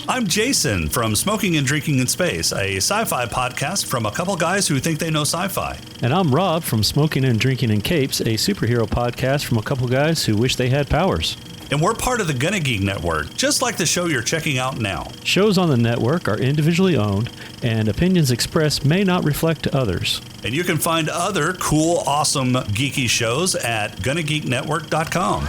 I'm Jason from Smoking and Drinking in Space, a sci-fi podcast from a couple guys who think they know sci-fi. And I'm Rob from Smoking and Drinking in Capes, a superhero podcast from a couple guys who wish they had powers. And we're part of the Gonna Geek Network, just like the show you're checking out now. Shows on the network are individually owned, and opinions expressed may not reflect others. And you can find other cool, awesome, geeky shows at GonnaGeekNetwork.com.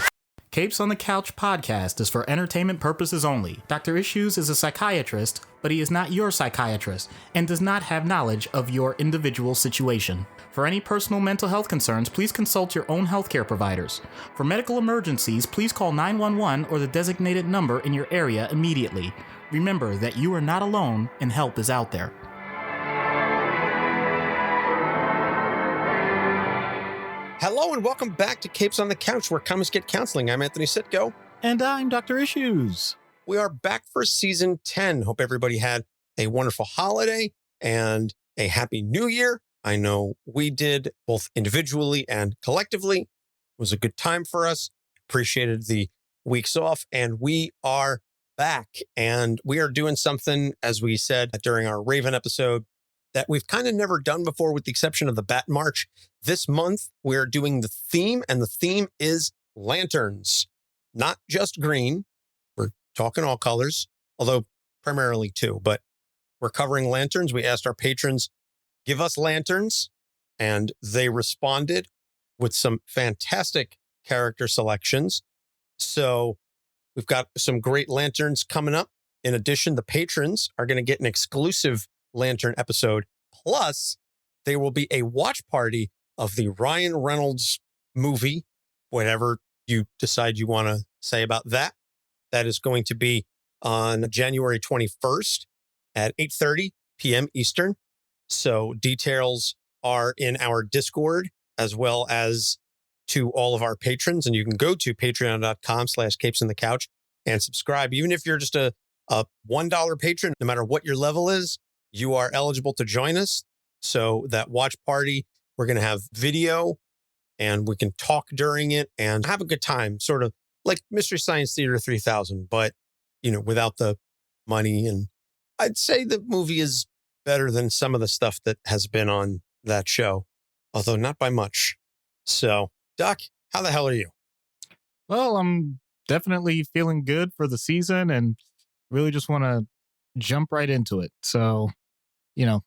Capes on the Couch podcast is for entertainment purposes only. Dr. Issues is a psychiatrist, but he is not your psychiatrist and does not have knowledge of your individual situation. For any personal mental health concerns, please consult your own healthcare providers. For medical emergencies, please call 911 or the designated number in your area immediately. Remember that you are not alone and help is out there. Hello and welcome back to Capes on the Couch, where comics get counseling. I'm Anthony Sitko. And I'm Dr. Issues. We are back for season 10. Hope everybody had a wonderful holiday and a happy new year. I know we did, both individually and collectively. It was a good time for us. Appreciated the weeks off, and we are back. And we are doing something, as we said during our Raven episode, that we've kind of never done before, with the exception of the Bat March. This month, we're doing the theme, and the theme is lanterns. Not just green. We're talking all colors, although primarily two, but we're covering lanterns. We asked our patrons, give us lanterns, and they responded with some fantastic character selections. So we've got some great lanterns coming up. In addition, the patrons are going to get an exclusive lantern episode. Plus, there will be a watch party of the Ryan Reynolds movie, whatever you decide you want to say about that. That is going to be on January 21st at 8:30 p.m. Eastern. So details are in our Discord, as well as to all of our patrons. And you can go to patreon.com/capesinthecouch and subscribe. Even if you're just a $1 patron, no matter what your level is, you are eligible to join us. So that watch party, we're going to have video and we can talk during it and have a good time, sort of like Mystery Science Theater 3000, but, you know, without the money. And I'd say the movie is better than some of the stuff that has been on that show, although not by much. So, Doc, how the hell are you? Well, I'm definitely feeling good for the season and really just want to jump right into it. So, you know,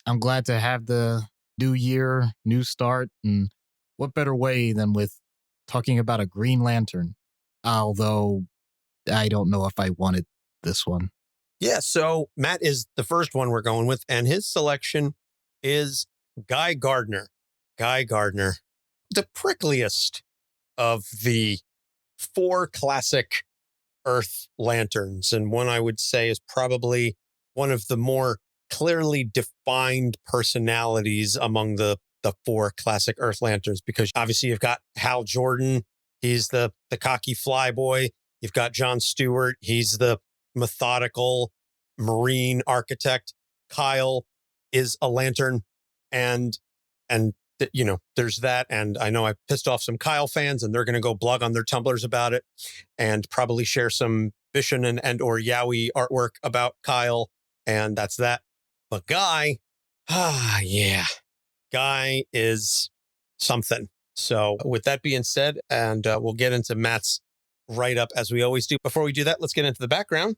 I'm glad to have the new year, new start, and what better way than with talking about a Green Lantern, although I don't know if I wanted this one. Yeah, so Matt is the first one we're going with, and his selection is Guy Gardner. Guy Gardner, the prickliest of the four classic Earth lanterns, and one I would say is probably one of the more clearly defined personalities among the four classic Earth lanterns, because obviously you've got Hal Jordan. He's the cocky flyboy. You've got John Stewart. He's the methodical marine architect. Kyle is a lantern, and you know, there's that. And I know I pissed off some Kyle fans, and they're going to go blog on their Tumblrs about it and probably share some Bishan and or Yowie artwork about Kyle. And that's that. But Guy, yeah, Guy is something. So with that being said, and we'll get into Matt's write-up as we always do. Before we do that, let's get into the background.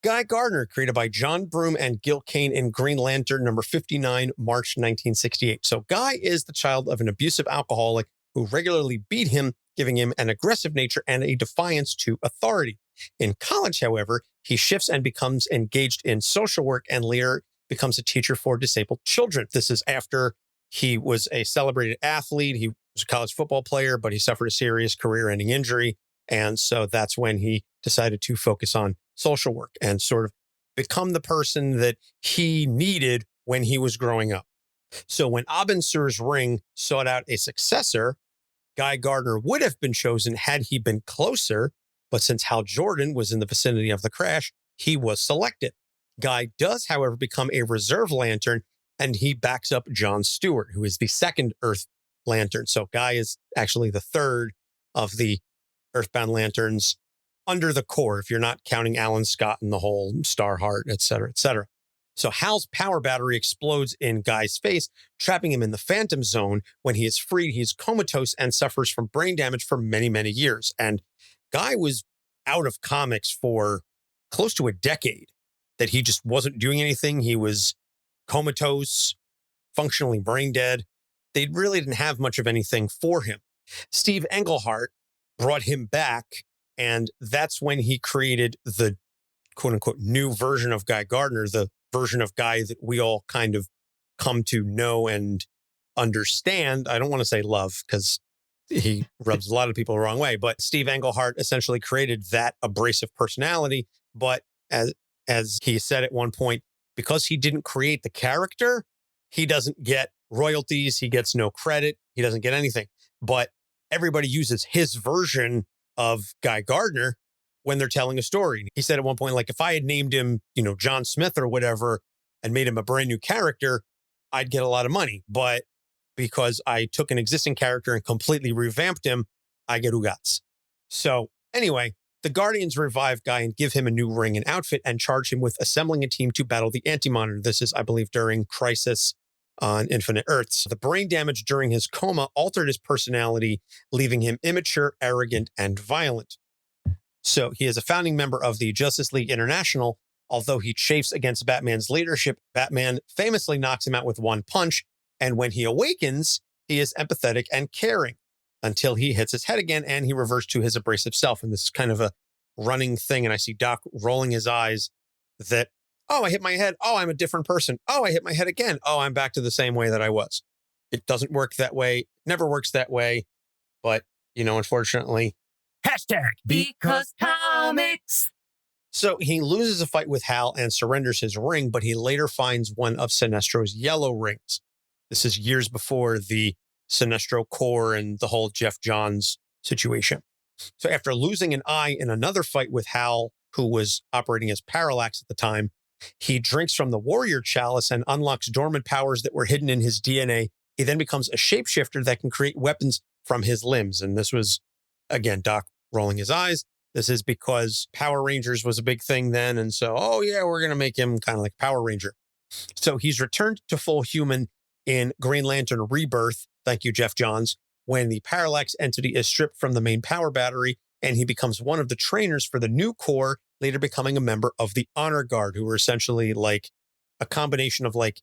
Guy Gardner, created by John Broome and Gil Kane in Green Lantern number 59, March 1968. So Guy is the child of an abusive alcoholic who regularly beat him, giving him an aggressive nature and a defiance to authority. In college, however, he shifts and becomes engaged in social work, and later becomes a teacher for disabled children. This is after he was a celebrated athlete. He was a college football player, but he suffered a serious career-ending injury. And so that's when he decided to focus on social work and sort of become the person that he needed when he was growing up. So when Abin Sur's ring sought out a successor, Guy Gardner would have been chosen had he been closer, but since Hal Jordan was in the vicinity of the crash, he was selected. Guy does, however, become a reserve lantern, and he backs up John Stewart, who is the second Earth lantern. So Guy is actually the third of the Earthbound lanterns. under the core, if you're not counting Alan Scott and the whole Starheart, et cetera, et cetera. So Hal's power battery explodes in Guy's face, trapping him in the phantom zone. When he is freed, he is comatose and suffers from brain damage for many, many years. And Guy was out of comics for close to a decade, that he just wasn't doing anything. He was comatose, functionally brain dead. They really didn't have much of anything for him. Steve Englehart brought him back, and that's when he created the quote-unquote new version of Guy Gardner, the version of Guy that we all kind of come to know and understand. I don't want to say love, because he rubs a lot of people the wrong way, but Steve Englehart essentially created that abrasive personality. But as he said at one point, because he didn't create the character, he doesn't get royalties, he gets no credit, he doesn't get anything. But everybody uses his version of Guy Gardner when they're telling a story. He said at one point, like, if I had named him, John Smith or whatever, and made him a brand new character, I'd get a lot of money. But because I took an existing character and completely revamped him, I get ugats. So anyway, the Guardians revive Guy and give him a new ring and outfit and charge him with assembling a team to battle the Anti-Monitor. This is, I believe, during Crisis on Infinite Earths. The brain damage during his coma altered his personality, leaving him immature, arrogant, and violent. So he is a founding member of the Justice League International. Although he chafes against Batman's leadership, Batman famously knocks him out with one punch. And when he awakens, he is empathetic and caring until he hits his head again and he reverts to his abrasive self. And this is kind of a running thing. And I see Doc rolling his eyes that, oh, I hit my head. Oh, I'm a different person. Oh, I hit my head again. Oh, I'm back to the same way that I was. It doesn't work that way. Never works that way. But, unfortunately. #because comics. So he loses a fight with Hal and surrenders his ring, but he later finds one of Sinestro's yellow rings. This is years before the Sinestro core and the whole Jeff Johns situation. So after losing an eye in another fight with Hal, who was operating as Parallax at the time, he drinks from the Warrior Chalice and unlocks dormant powers that were hidden in his DNA. He then becomes a shapeshifter that can create weapons from his limbs. And this was, again, Doc rolling his eyes. This is because Power Rangers was a big thing then. And so, oh yeah, we're going to make him kind of like Power Ranger. So he's returned to full human in Green Lantern Rebirth. Thank you, Jeff Johns. When the Parallax entity is stripped from the main power battery and he becomes one of the trainers for the new core, later becoming a member of the Honor Guard, who were essentially like a combination of like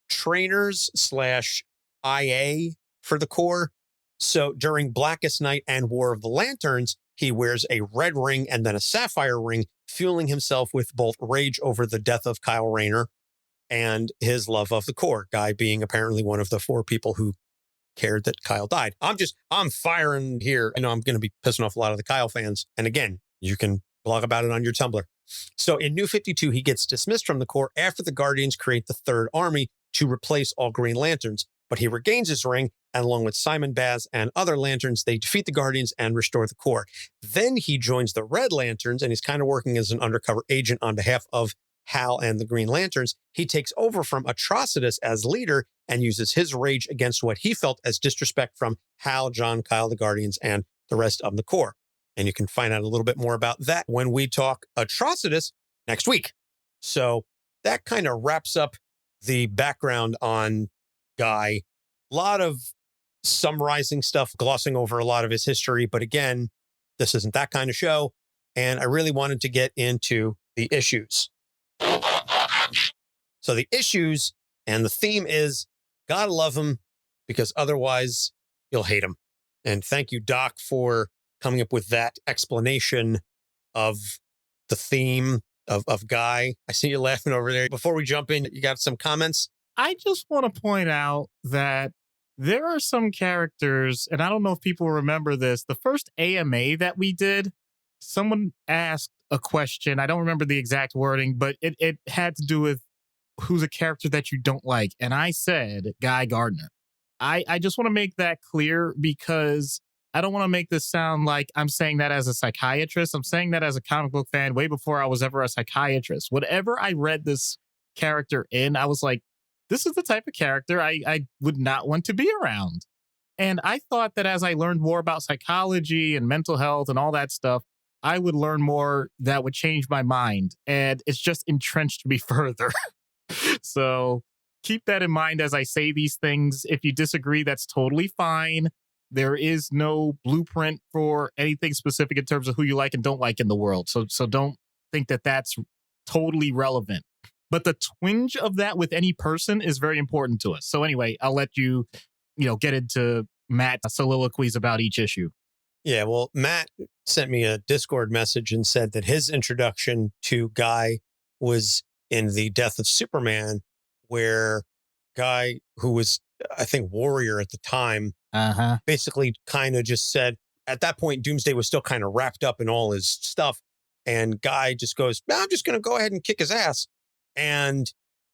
trainers / IA for the core. So during Blackest Night and War of the Lanterns, he wears a red ring and then a sapphire ring, fueling himself with both rage over the death of Kyle Rayner and his love of the core, Guy being apparently one of the 4 people who cared that Kyle died. I'm firing here. I know I'm going to be pissing off a lot of the Kyle fans. And again, you can blog about it on your Tumblr. So in New 52, he gets dismissed from the core after the Guardians create the Third Army to replace all Green Lanterns. But he regains his ring, and along with Simon Baz and other Lanterns, they defeat the Guardians and restore the core. Then he joins the Red Lanterns, and he's kind of working as an undercover agent on behalf of Hal and the Green Lanterns. He takes over from Atrocitus as leader and uses his rage against what he felt as disrespect from Hal, John, Kyle, the Guardians, and the rest of the core. And you can find out a little bit more about that when we talk Atrocitus next week. So that kind of wraps up the background on Guy. A lot of summarizing stuff, glossing over a lot of his history. But again, this isn't that kind of show. And I really wanted to get into the issues. So the issues and the theme is gotta love him because otherwise you'll hate him. And thank you, Doc, for coming up with that explanation of the theme of Guy. I see you laughing over there. Before we jump in, you got some comments? I just want to point out that there are some characters, and I don't know if people remember this. The first AMA that we did, someone asked a question. I don't remember the exact wording, but it had to do with who's a character that you don't like. And I said Guy Gardner. I just want to make that clear because I don't want to make this sound like I'm saying that as a psychiatrist. I'm saying that as a comic book fan way before I was ever a psychiatrist. Whatever I read this character in, I was like, this is the type of character I would not want to be around. And I thought that as I learned more about psychology and mental health and all that stuff, I would learn more that would change my mind. And it's just entrenched me further. So keep that in mind as I say these things. If you disagree, that's totally fine. There is no blueprint for anything specific in terms of who you like and don't like in the world. So don't think that that's totally relevant. But the twinge of that with any person is very important to us. So anyway, I'll let you, get into Matt's soliloquies about each issue. Yeah, well, Matt sent me a Discord message and said that his introduction to Guy was in the Death of Superman, where Guy, who was, I think, Warrior at the time, basically kind of just said, at that point, Doomsday was still kind of wrapped up in all his stuff. And Guy just goes, I'm just going to go ahead and kick his ass, and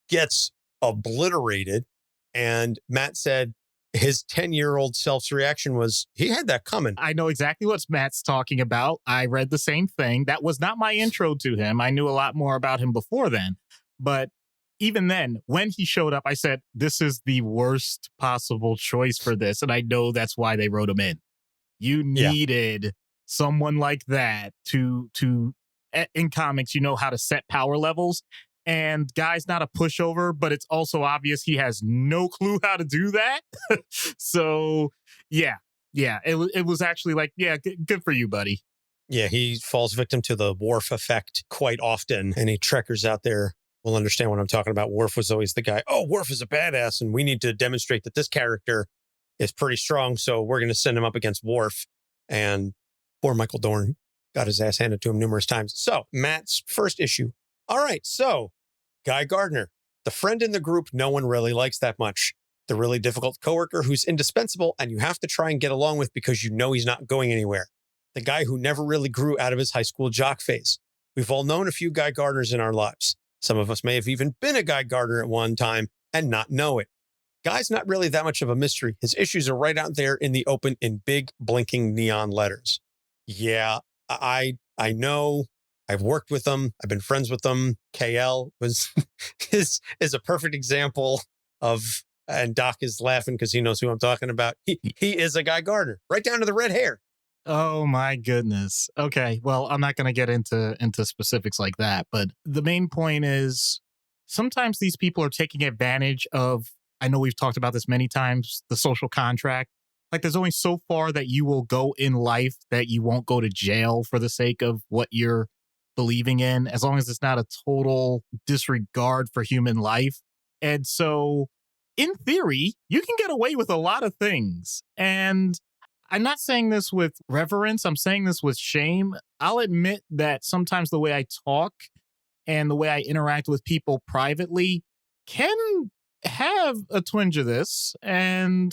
gets obliterated. And Matt said his 10-year-old self's reaction was, he had that coming. I know exactly what Matt's talking about. I read the same thing. That was not my intro to him. I knew a lot more about him before then. But even then, when he showed up, I said, this is the worst possible choice for this. And I know that's why they wrote him in. You needed someone like that to in comics, you know how to set power levels. And Guy's not a pushover, but it's also obvious he has no clue how to do that. So, yeah, it was actually like, good for you, buddy. Yeah, he falls victim to the Worf effect quite often. Any trekkers out there will understand what I'm talking about. Worf was always the guy, Worf is a badass, and we need to demonstrate that this character is pretty strong, so we're going to send him up against Worf. And poor Michael Dorn got his ass handed to him numerous times. So, Matt's first issue. All right, so Guy Gardner, the friend in the group no one really likes that much. The really difficult coworker who's indispensable and you have to try and get along with because you know he's not going anywhere. The guy who never really grew out of his high school jock phase. We've all known a few Guy Gardners in our lives. Some of us may have even been a Guy Gardner at one time and not know it. Guy's not really that much of a mystery. His issues are right out there in the open in big blinking neon letters. Yeah, I know. I've worked with them. I've been friends with them. KL is a perfect example of, and Doc is laughing because he knows who I'm talking about. He is a Guy Gardner, right down to the red hair. Oh my goodness. Okay, well, I'm not going to get into specifics like that, but the main point is sometimes these people are taking advantage of, I know we've talked about this many times, the social contract. Like there's only so far that you will go in life that you won't go to jail for the sake of what you're believing in, as long as it's not a total disregard for human life. And so in theory, you can get away with a lot of things. And I'm not saying this with reverence. I'm saying this with shame. I'll admit that sometimes the way I talk and the way I interact with people privately can have a twinge of this. And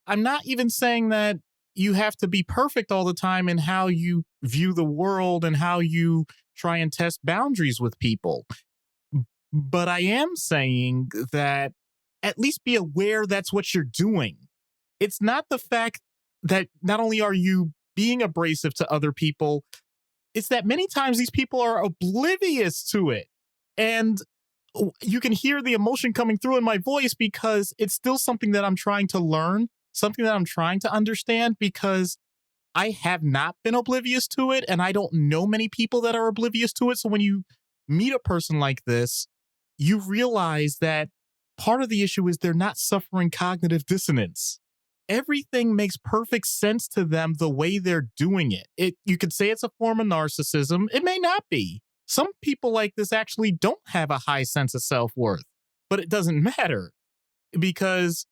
I'm not even saying that you have to be perfect all the time in how you view the world and how you try and test boundaries with people. But I am saying that at least be aware that's what you're doing. It's not the fact that not only are you being abrasive to other people, it's that many times these people are oblivious to it. And you can hear the emotion coming through in my voice because it's still something that I'm trying to learn, something that I'm trying to understand, because I have not been oblivious to it, and I don't know many people that are oblivious to it. So when you meet a person like this, you realize that part of the issue is they're not suffering cognitive dissonance. Everything makes perfect sense to them the way they're doing it. You could say it's a form of narcissism. It may not be. Some people like this actually don't have a high sense of self-worth, but it doesn't matter because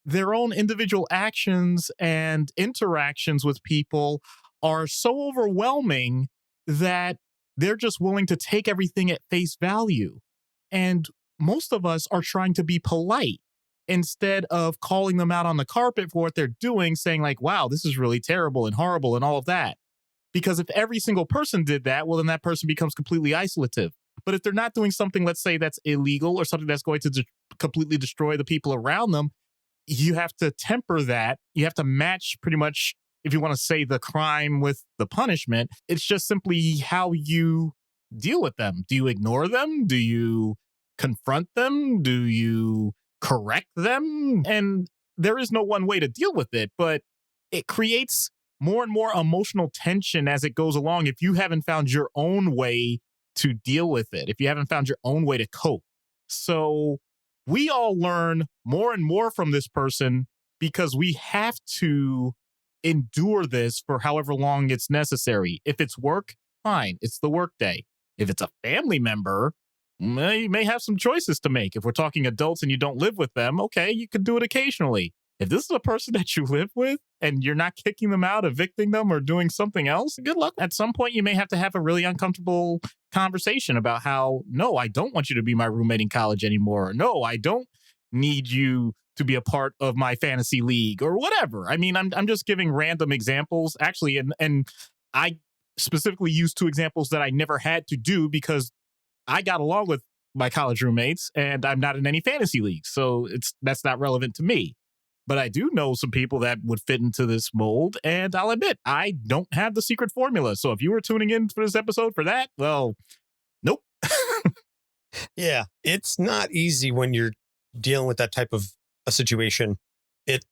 their own individual actions and interactions with people are so overwhelming that they're just willing to take everything at face value. And most of us are trying to be polite instead of calling them out on the carpet for what they're doing, saying like, wow, this is really terrible and horrible and all of that. Because if every single person did that, well, then that person becomes completely isolative. But if they're not doing something, let's say that's illegal or something that's going to completely destroy the people around them, you have to temper that. You have to match pretty much, if you want to say the crime with the punishment. It's just simply how you deal with them. Do you ignore them? Do you confront them? Do you correct them? And there is no one way to deal with it, but it creates more and more emotional tension as it goes along if you haven't found your own way to deal with it, if you haven't found your own way to cope. So we all learn more and more from this person because we have to endure this for however long it's necessary. If it's work, fine, it's the work day. If it's a family member, you may have some choices to make. If we're talking adults and you don't live with them, okay, you could do it occasionally. If this is a person that you live with and you're not kicking them out, evicting them, or doing something else, good luck. At some point, you may have to have a really uncomfortable conversation about how, no, I don't want you to be my roommate in college anymore. No, I don't need you to be a part of my fantasy league or whatever. I mean, I'm just giving random examples, actually, and I specifically used 2 examples that I never had to do because I got along with my college roommates and I'm not in any fantasy leagues. So that's not relevant to me. But I do know some people that would fit into this mold. And I'll admit, I don't have the secret formula. So if you were tuning in for this episode for that, well, nope. Yeah, it's not easy when you're dealing with that type of a situation. It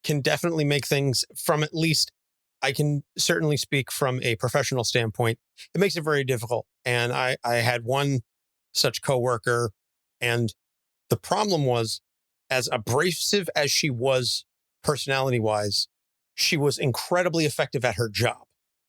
can definitely make things, from at least, I can certainly speak from a professional standpoint, it makes it very difficult. And I had one such coworker, and the problem was, as abrasive as she was personality-wise, she was incredibly effective at her job.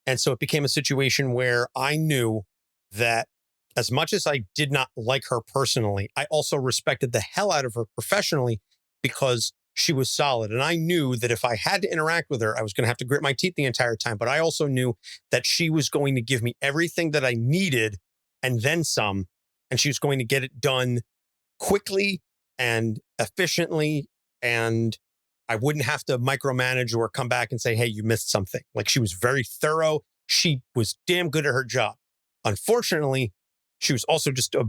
And so it became a situation where I knew that as much as I did not like her personally, I also respected the hell out of her professionally because she was solid. And I knew that if I had to interact with her, I was going to have to grit my teeth the entire time. But I also knew that she was going to give me everything that I needed and then some. And she was going to get it done quickly and efficiently, and I wouldn't have to micromanage or come back and say, hey, you missed something. Like, she was very thorough. She was damn good at her job. Unfortunately, she was also just a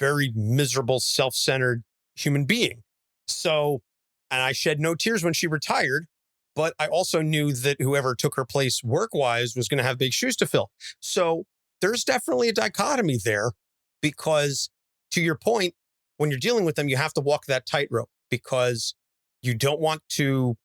very miserable, self-centered human being. So, and I shed no tears when she retired, but I also knew that whoever took her place work-wise was going to have big shoes to fill. So there's definitely a dichotomy there because, to your point, when you're dealing with them, you have to walk that tightrope because you don't want to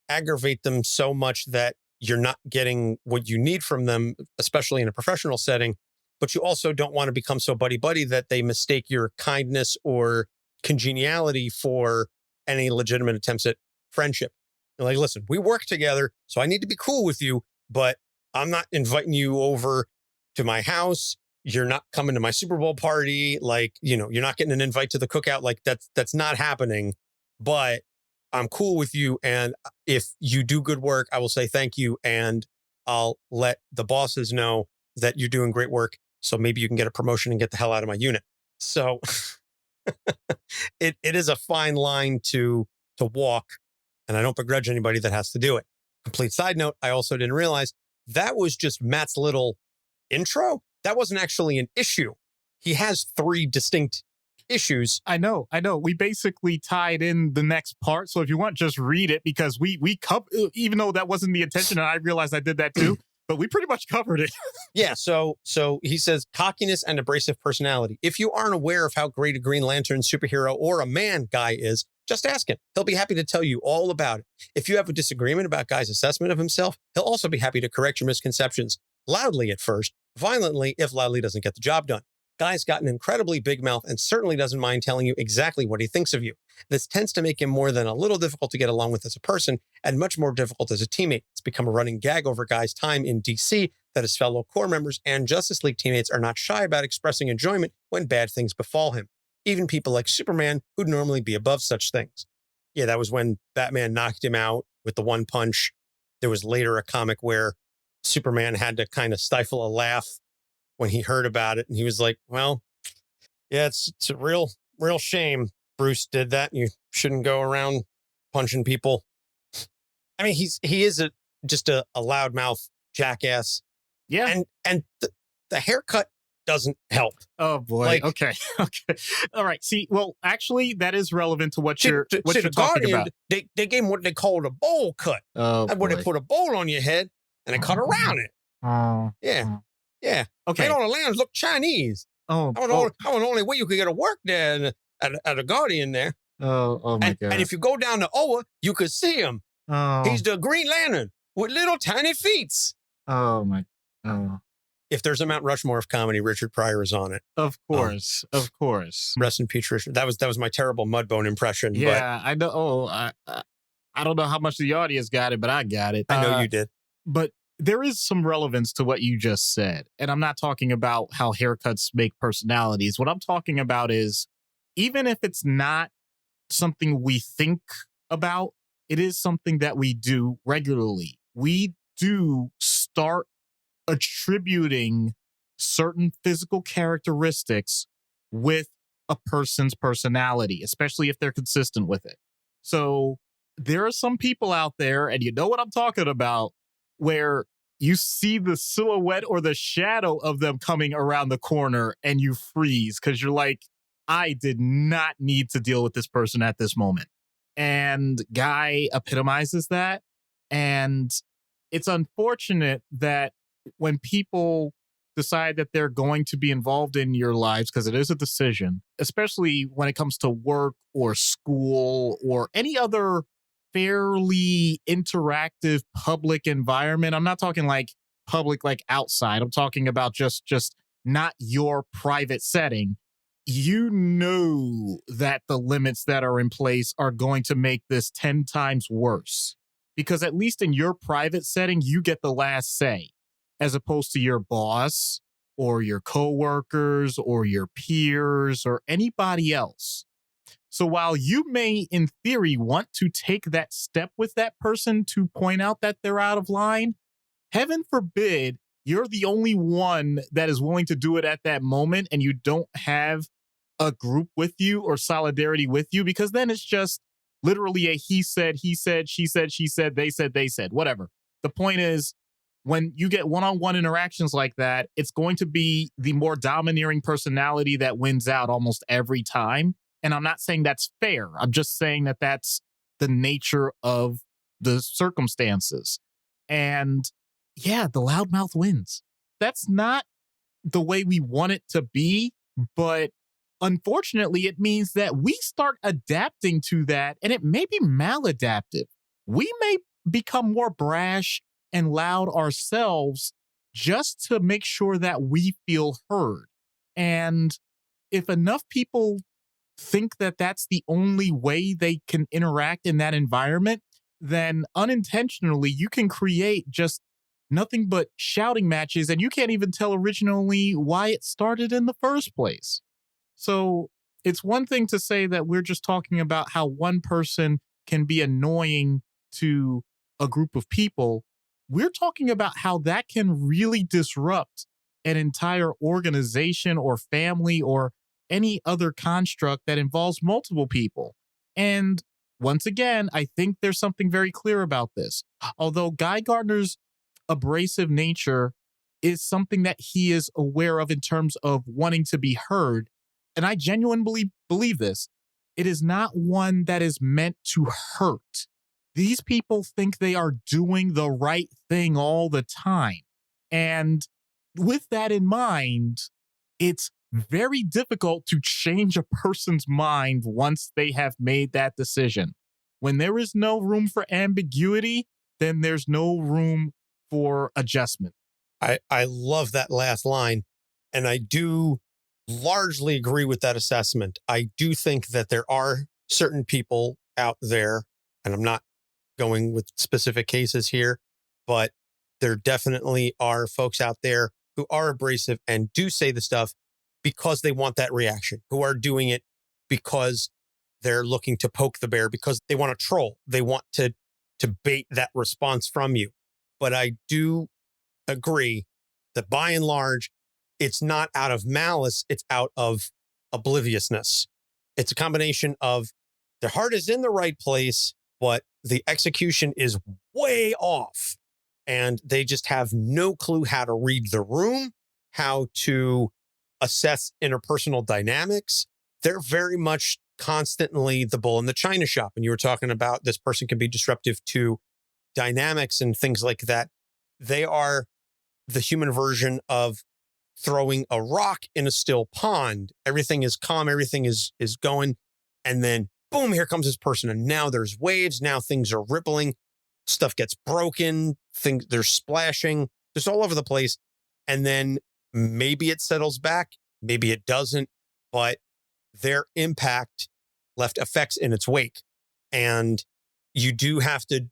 aggravate them so much that you're not getting what you need from them, especially in a professional setting. But you also don't want to become so buddy-buddy that they mistake your kindness or congeniality for any legitimate attempts at friendship. You're like, listen, we work together, so I need to be cool with you, but I'm not inviting you over to my house. You're not coming to my Super Bowl party. Like, you know, you're not getting an invite to the cookout. Like, that's not happening, but I'm cool with you. And if you do good work, I will say thank you. And I'll let the bosses know that you're doing great work. So maybe you can get a promotion and get the hell out of my unit. So it is a fine line to walk. And I don't begrudge anybody that has to do it. Complete side note, I also didn't realize that was just Matt's little intro. That wasn't actually an issue. He has 3 distinct issues. I know. We basically tied in the next part. So if you want, just read it because we cover, even though that wasn't the intention, and I realized I did that too, but we pretty much covered it. Yeah. So he says cockiness and abrasive personality. If you aren't aware of how great a Green Lantern superhero or a man Guy is, just ask him. He'll be happy to tell you all about it. If you have a disagreement about Guy's assessment of himself, he'll also be happy to correct your misconceptions loudly at first, violently if loudly doesn't get the job done. Guy's got an incredibly big mouth and certainly doesn't mind telling you exactly what he thinks of you. This tends to make him more than a little difficult to get along with as a person and much more difficult as a teammate. It's become a running gag over Guy's time in DC that his fellow Corps members and Justice League teammates are not shy about expressing enjoyment when bad things befall him. Even people like Superman, who'd normally be above such things. Yeah, that was when Batman knocked him out with the one punch. There was later a comic where Superman had to kind of stifle a laugh when he heard about it. And he was like, well, yeah, it's a real shame Bruce did that. You shouldn't go around punching people. I mean, he is just a loudmouth jackass. Yeah. And the haircut doesn't help. Oh boy. Like, okay. All right. See, well, actually that is relevant to what you're the talking Guardian, about. They gave him what they called a bowl cut. Oh, Where they put a bowl on your head and they cut around it. Oh. Yeah. Yeah. Okay. Made all the lands look Chinese. Oh. That was the only way you could get a work there at a Guardian there. Oh my God. And if you go down to Oa, you could see him. Oh. He's the Green Lantern. with little tiny feet. Oh my. Oh. If there's a Mount Rushmore of comedy, Richard Pryor is on it. Of course. Of course. Rest in peace, Richard. That was my terrible Mudbone impression. Yeah, I know. Oh, I don't know how much the audience got it, but I got it. But I know you did. But there is some relevance to what you just said. And I'm not talking about how haircuts make personalities. What I'm talking about is even if it's not something we think about, it is something that we do regularly. We do start attributing certain physical characteristics with a person's personality, especially if they're consistent with it. So there are some people out there, and you know what I'm talking about, where you see the silhouette or the shadow of them coming around the corner and you freeze because you're like, I did not need to deal with this person at this moment. And Guy epitomizes that. And it's unfortunate that when people decide that they're going to be involved in your lives, because it is a decision, especially when it comes to work or school or any other fairly interactive public environment. I'm not talking like public, like outside. I'm talking about just not your private setting. You know that the limits that are in place are going to make this 10 times worse. Because at least in your private setting, you get the last say, as opposed to your boss or your coworkers or your peers or anybody else. So while you may, in theory, want to take that step with that person to point out that they're out of line, heaven forbid you're the only one that is willing to do it at that moment and you don't have a group with you or solidarity with you, because then it's just literally a he said, she said, they said, whatever. The point is, when you get one-on-one interactions like that, it's going to be the more domineering personality that wins out almost every time. And I'm not saying that's fair. I'm just saying that that's the nature of the circumstances. And yeah, the loudmouth wins. That's not the way we want it to be, but unfortunately, it means that we start adapting to that, and it may be maladaptive. We may become more brash and loud ourselves just to make sure that we feel heard. And if enough people think that that's the only way they can interact in that environment, then unintentionally you can create just nothing but shouting matches, and you can't even tell originally why it started in the first place. So it's one thing to say that we're just talking about how one person can be annoying to a group of people. We're talking about how that can really disrupt an entire organization or family or any other construct that involves multiple people. And once again, I think there's something very clear about this. Although Guy Gardner's abrasive nature is something that he is aware of in terms of wanting to be heard, and I genuinely believe this, it is not one that is meant to hurt. These people think they are doing the right thing all the time. And with that in mind, it's very difficult to change a person's mind once they have made that decision. When there is no room for ambiguity, then there's no room for adjustment. I love that last line, and I do largely agree with that assessment. I do think that there are certain people out there, and I'm not going with specific cases here, but there definitely are folks out there who are abrasive and do say the stuff because they want that reaction, who are doing it because they're looking to poke the bear, because they want to troll. They want to bait that response from you. But I do agree that by and large, it's not out of malice, it's out of obliviousness. It's a combination of their heart is in the right place, but the execution is way off. And they just have no clue how to read the room, how to assess interpersonal dynamics. They're very much constantly the bull in the china shop. And you were talking about this person can be disruptive to dynamics and things like that. They are the human version of throwing a rock in a still pond. Everything is calm, everything is going, and then boom, here comes this person, and now there's waves, now things are rippling. stuff gets broken, things they're splashing, just all over the place. And then maybe it settles back, maybe it doesn't, but their impact left effects in its wake. And you do have to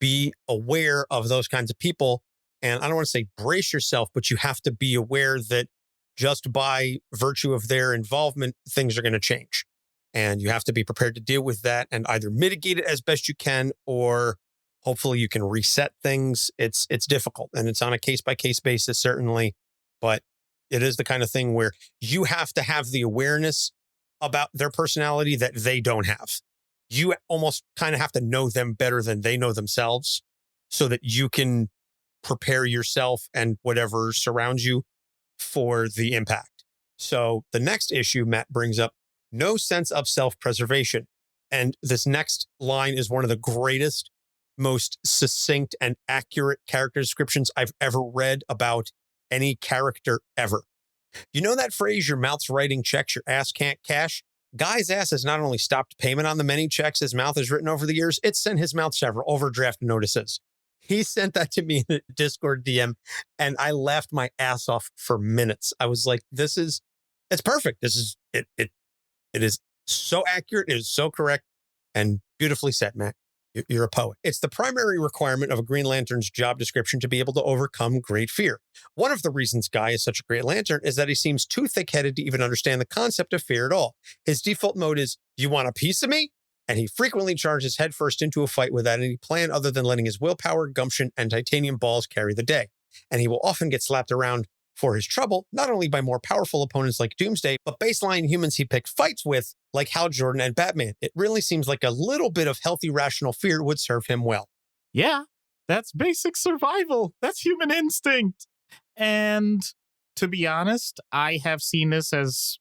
be aware of those kinds of people. And I don't want to say brace yourself, but you have to be aware that just by virtue of their involvement, things are going to change. And you have to be prepared to deal with that and either mitigate it as best you can, or hopefully you can reset things. It's difficult, and it's on a case-by-case basis, certainly. But it is the kind of thing where you have to have the awareness about their personality that they don't have. You almost kind of have to know them better than they know themselves so that you can prepare yourself and whatever surrounds you for the impact. So the next issue Matt brings up, no sense of self-preservation. And this next line is one of the greatest, most succinct and accurate character descriptions I've ever read about any character ever. You know that phrase, your mouth's writing checks your ass can't cash? Guy's ass has not only stopped payment on the many checks his mouth has written over the years, it's sent his mouth several overdraft notices. He sent that to me in a Discord DM, and I laughed my ass off for minutes. I was like, it's perfect. This is it. It is so accurate. It is so correct and beautifully said, Matt. You're a poet. It's the primary requirement of a Green Lantern's job description to be able to overcome great fear. One of the reasons Guy is such a great Lantern is that he seems too thick-headed to even understand the concept of fear at all. His default mode is, you want a piece of me? And he frequently charges headfirst into a fight without any plan other than letting his willpower, gumption, and titanium balls carry the day. And he will often get slapped around for his trouble, not only by more powerful opponents like Doomsday, but baseline humans he picked fights with, like Hal Jordan and Batman. It really seems like a little bit of healthy, rational fear would serve him well. Yeah, that's basic survival. That's human instinct. And to be honest, I have seen this, as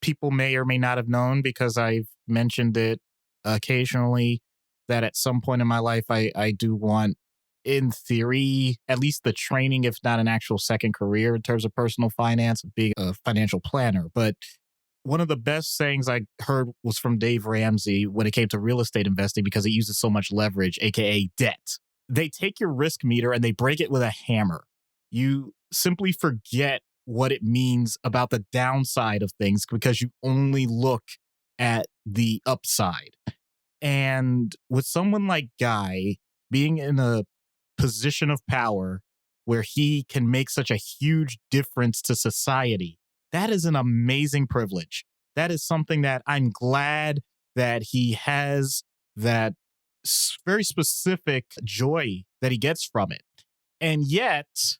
people may or may not have known, because I've mentioned it occasionally, that at some point in my life, I do want, in theory, at least the training, if not an actual second career in terms of personal finance, being a financial planner. But one of the best sayings I heard was from Dave Ramsey when it came to real estate investing, because it uses so much leverage, aka debt. They take your risk meter and they break it with a hammer. You simply forget what it means about the downside of things because you only look at the upside. And with someone like Guy being in a position of power where he can make such a huge difference to society, that is an amazing privilege. That is something that I'm glad that he has, that very specific joy that he gets from it. And yet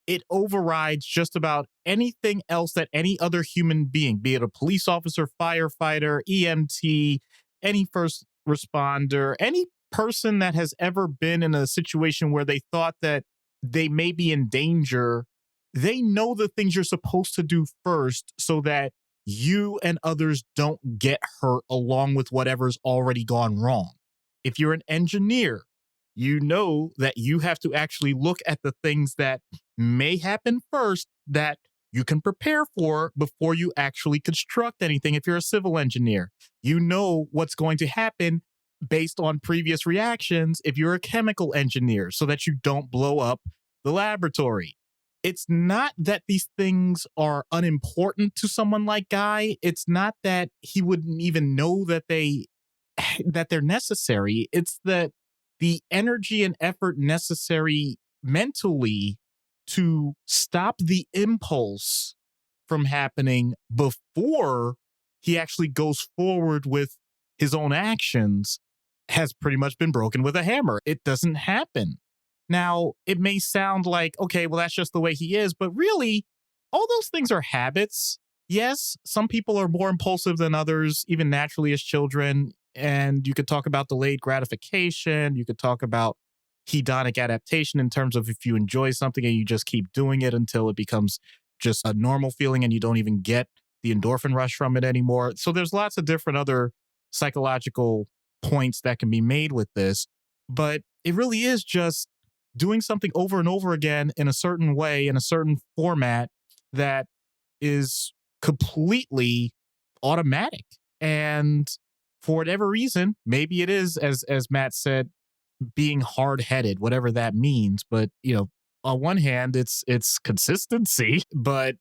it overrides just about anything else that any other human being, be it a police officer, firefighter, EMT, any first responder, any person that has ever been in a situation where they thought that they may be in danger. They know the things you're supposed to do first so that you and others don't get hurt along with whatever's already gone wrong. If you're an engineer, you know that you have to actually look at the things that may happen first that you can prepare for before you actually construct anything. If you're a civil engineer, you know what's going to happen based on previous reactions if you're a chemical engineer so that you don't blow up the laboratory. It's not that these things are unimportant to someone like Guy. It's not that he wouldn't even know that they're necessary. It's that the energy and effort necessary mentally to stop the impulse from happening before he actually goes forward with his own actions has pretty much been broken with a hammer. It doesn't happen. Now, it may sound like, okay, well, that's just the way he is, but really, all those things are habits. Yes, some people are more impulsive than others, even naturally as children. And you could talk about delayed gratification. You could talk about hedonic adaptation in terms of if you enjoy something and you just keep doing it until it becomes just a normal feeling and you don't even get the endorphin rush from it anymore. So there's lots of different other psychological points that can be made with this, but it really is just doing something over and over again in a certain way, in a certain format that is completely automatic. And for whatever reason, maybe it is, as Matt said, being hard-headed, whatever that means. But, on one hand, it's consistency, but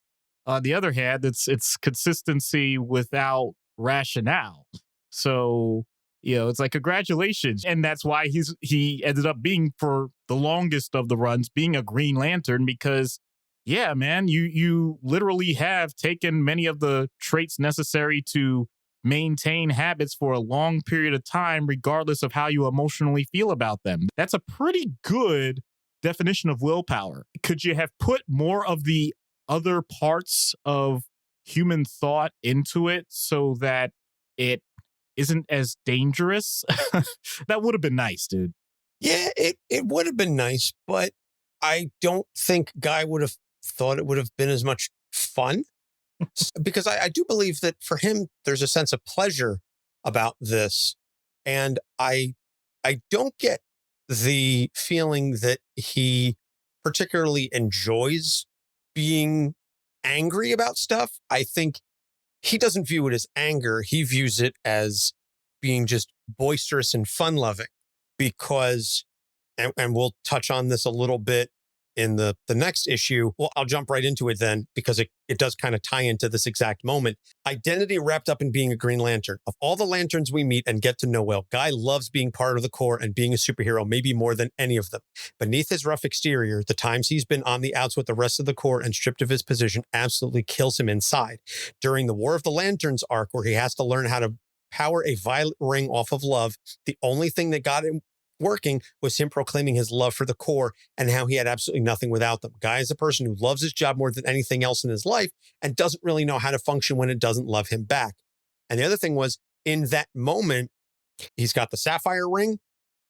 on the other hand, it's consistency without rationale. So, it's like, congratulations. And that's why he ended up being, for the longest of the runs, being a Green Lantern, because yeah, man, you literally have taken many of the traits necessary to maintain habits for a long period of time, regardless of how you emotionally feel about them. That's a pretty good definition of willpower. Could you have put more of the other parts of human thought into it so that it isn't as dangerous? That would have been nice, dude. Yeah, it would have been nice, but I don't think Guy would have thought it would have been as much fun. Because I do believe that for him, there's a sense of pleasure about this. And I don't get the feeling that he particularly enjoys being angry about stuff. I think he doesn't view it as anger. He views it as being just boisterous and fun-loving, because, and we'll touch on this a little bit in the next issue. Well, I'll jump right into it then, because it does kind of tie into this exact moment. Identity wrapped up in being a Green Lantern. Of all the lanterns we meet and get to know well, Guy loves being part of the Corps and being a superhero, maybe more than any of them. Beneath his rough exterior, the times he's been on the outs with the rest of the Corps and stripped of his position absolutely kills him inside. During the War of the Lanterns arc, where he has to learn how to power a violet ring off of love, the only thing that got him working was him proclaiming his love for the Corps and how he had absolutely nothing without them. Guy is a person who loves his job more than anything else in his life and doesn't really know how to function when it doesn't love him back. And the other thing was, in that moment, he's got the sapphire ring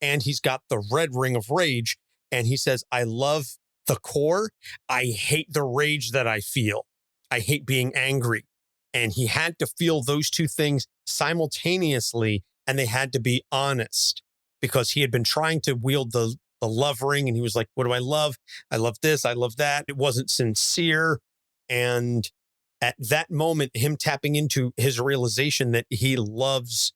and he's got the red ring of rage. And he says, I love the Corps. I hate the rage that I feel. I hate being angry. And he had to feel those two things simultaneously, and they had to be honest, because he had been trying to wield the love ring, and he was like, what do I love? I love this. I love that. It wasn't sincere. And at that moment, him tapping into his realization that he loves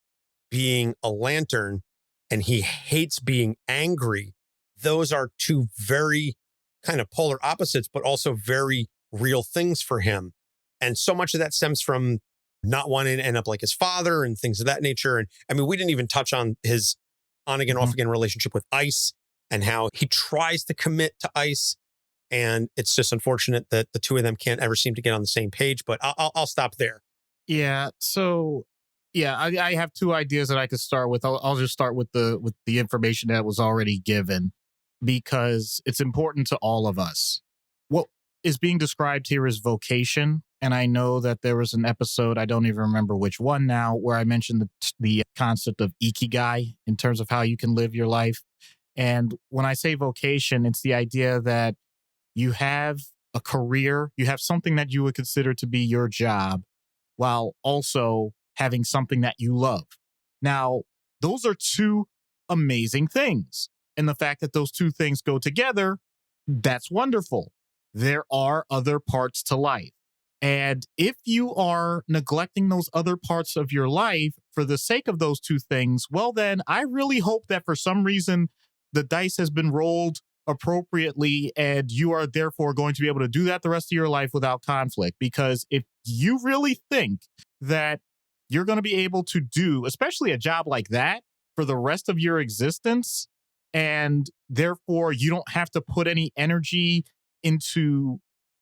being a lantern and he hates being angry. Those are two very kind of polar opposites, but also very real things for him. And so much of that stems from not wanting to end up like his father and things of that nature. And I mean, we didn't even touch on his on again, off again relationship with Ice and how he tries to commit to Ice. And it's just unfortunate that the two of them can't ever seem to get on the same page, but I'll stop there. Yeah. So yeah, I have two ideas that I could start with. I'll just start with the information that was already given, because it's important to all of us. What is being described here is vocation. And I know that there was an episode, I don't even remember which one now, where I mentioned the concept of ikigai in terms of how you can live your life. And when I say vocation, it's the idea that you have a career, you have something that you would consider to be your job, while also having something that you love. Now, those are two amazing things. And the fact that those two things go together, that's wonderful. There are other parts to life. And if you are neglecting those other parts of your life for the sake of those two things, well, then I really hope that for some reason the dice has been rolled appropriately and you are therefore going to be able to do that the rest of your life without conflict. Because if you really think that you're going to be able to do, especially a job like that, for the rest of your existence, and therefore you don't have to put any energy into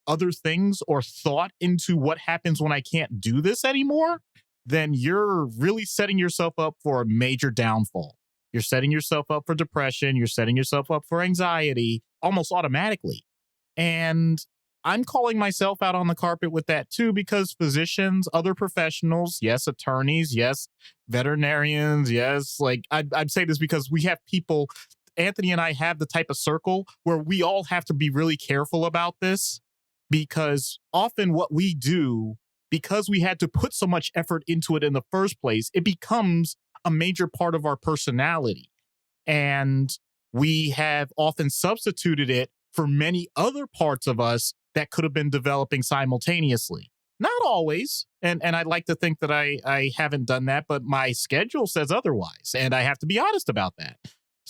other things or thought into what happens when I can't do this anymore, then you're really setting yourself up for a major downfall. You're setting yourself up for depression. You're setting yourself up for anxiety almost automatically. And I'm calling myself out on the carpet with that too, because physicians, other professionals, yes, attorneys, yes, veterinarians, yes, like I'd say this because we have people, Anthony and I have the type of circle where we all have to be really careful about this. Because often what we do, because we had to put so much effort into it in the first place, it becomes a major part of our personality. And we have often substituted it for many other parts of us that could have been developing simultaneously. Not always. And I'd like to think that I haven't done that, but my schedule says otherwise. And I have to be honest about that.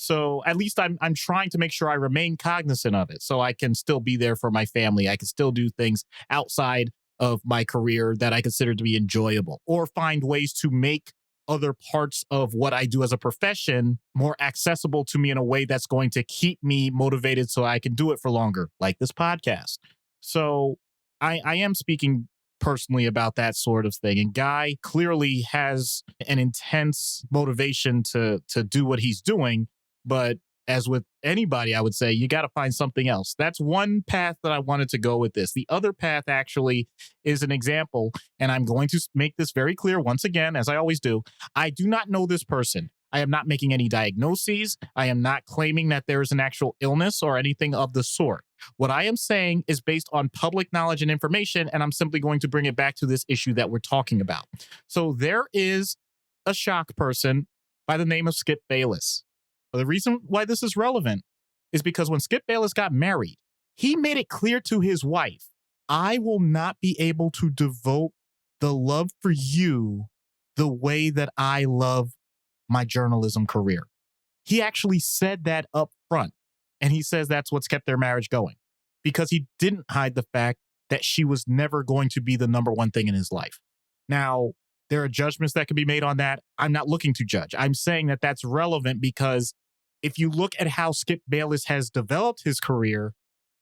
So at least I'm trying to make sure I remain cognizant of it, so I can still be there for my family. I can still do things outside of my career that I consider to be enjoyable, or find ways to make other parts of what I do as a profession more accessible to me in a way that's going to keep me motivated so I can do it for longer, like this podcast. So I am speaking personally about that sort of thing. And Guy clearly has an intense motivation to do what he's doing. But as with anybody, I would say you got to find something else. That's one path that I wanted to go with this. The other path actually is an example, and I'm going to make this very clear once again, as I always do. I do not know this person. I am not making any diagnoses. I am not claiming that there is an actual illness or anything of the sort. What I am saying is based on public knowledge and information, and I'm simply going to bring it back to this issue that we're talking about. So there is a shock person by the name of Skip Bayless. The reason why this is relevant is because when Skip Bayless got married, he made it clear to his wife, I will not be able to devote the love for you the way that I love my journalism career. He actually said that up front. And he says that's what's kept their marriage going, because he didn't hide the fact that she was never going to be the number one thing in his life. Now, there are judgments that can be made on that. I'm not looking to judge. I'm saying that that's relevant because if you look at how Skip Bayless has developed his career,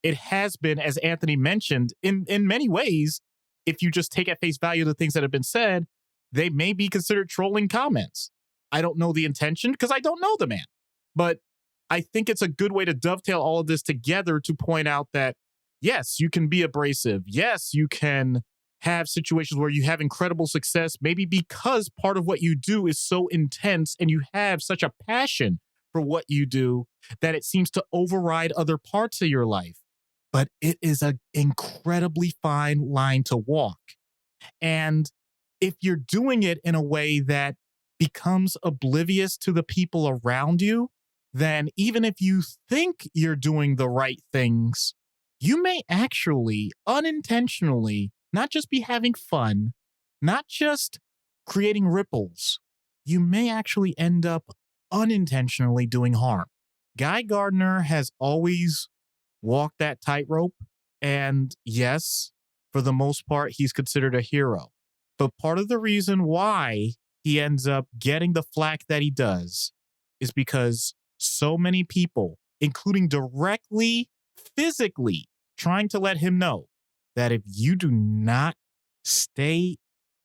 it has been, as Anthony mentioned, in many ways, if you just take at face value the things that have been said, they may be considered trolling comments. I don't know the intention because I don't know the man. But I think it's a good way to dovetail all of this together to point out that, yes, you can be abrasive. Yes, you can have situations where you have incredible success, maybe because part of what you do is so intense and you have such a passion for what you do that it seems to override other parts of your life. But it is an incredibly fine line to walk. And if you're doing it in a way that becomes oblivious to the people around you, then even if you think you're doing the right things, you may actually unintentionally not just be having fun, not just creating ripples, you may actually end up unintentionally doing harm. Guy Gardner has always walked that tightrope. And yes, for the most part, he's considered a hero. But part of the reason why he ends up getting the flack that he does is because so many people, including directly, physically, trying to let him know that if you do not stay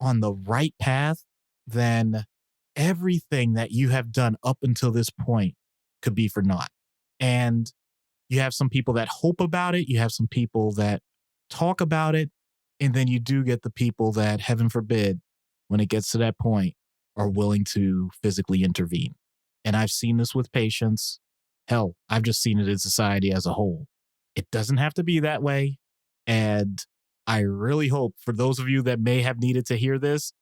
on the right path, then everything that you have done up until this point could be for naught. And you have some people that hope about it. You have some people that talk about it. And then you do get the people that, heaven forbid, when it gets to that point, are willing to physically intervene. And I've seen this with patients. Hell, I've just seen it in society as a whole. It doesn't have to be that way. And I really hope for those of you that may have needed to hear this,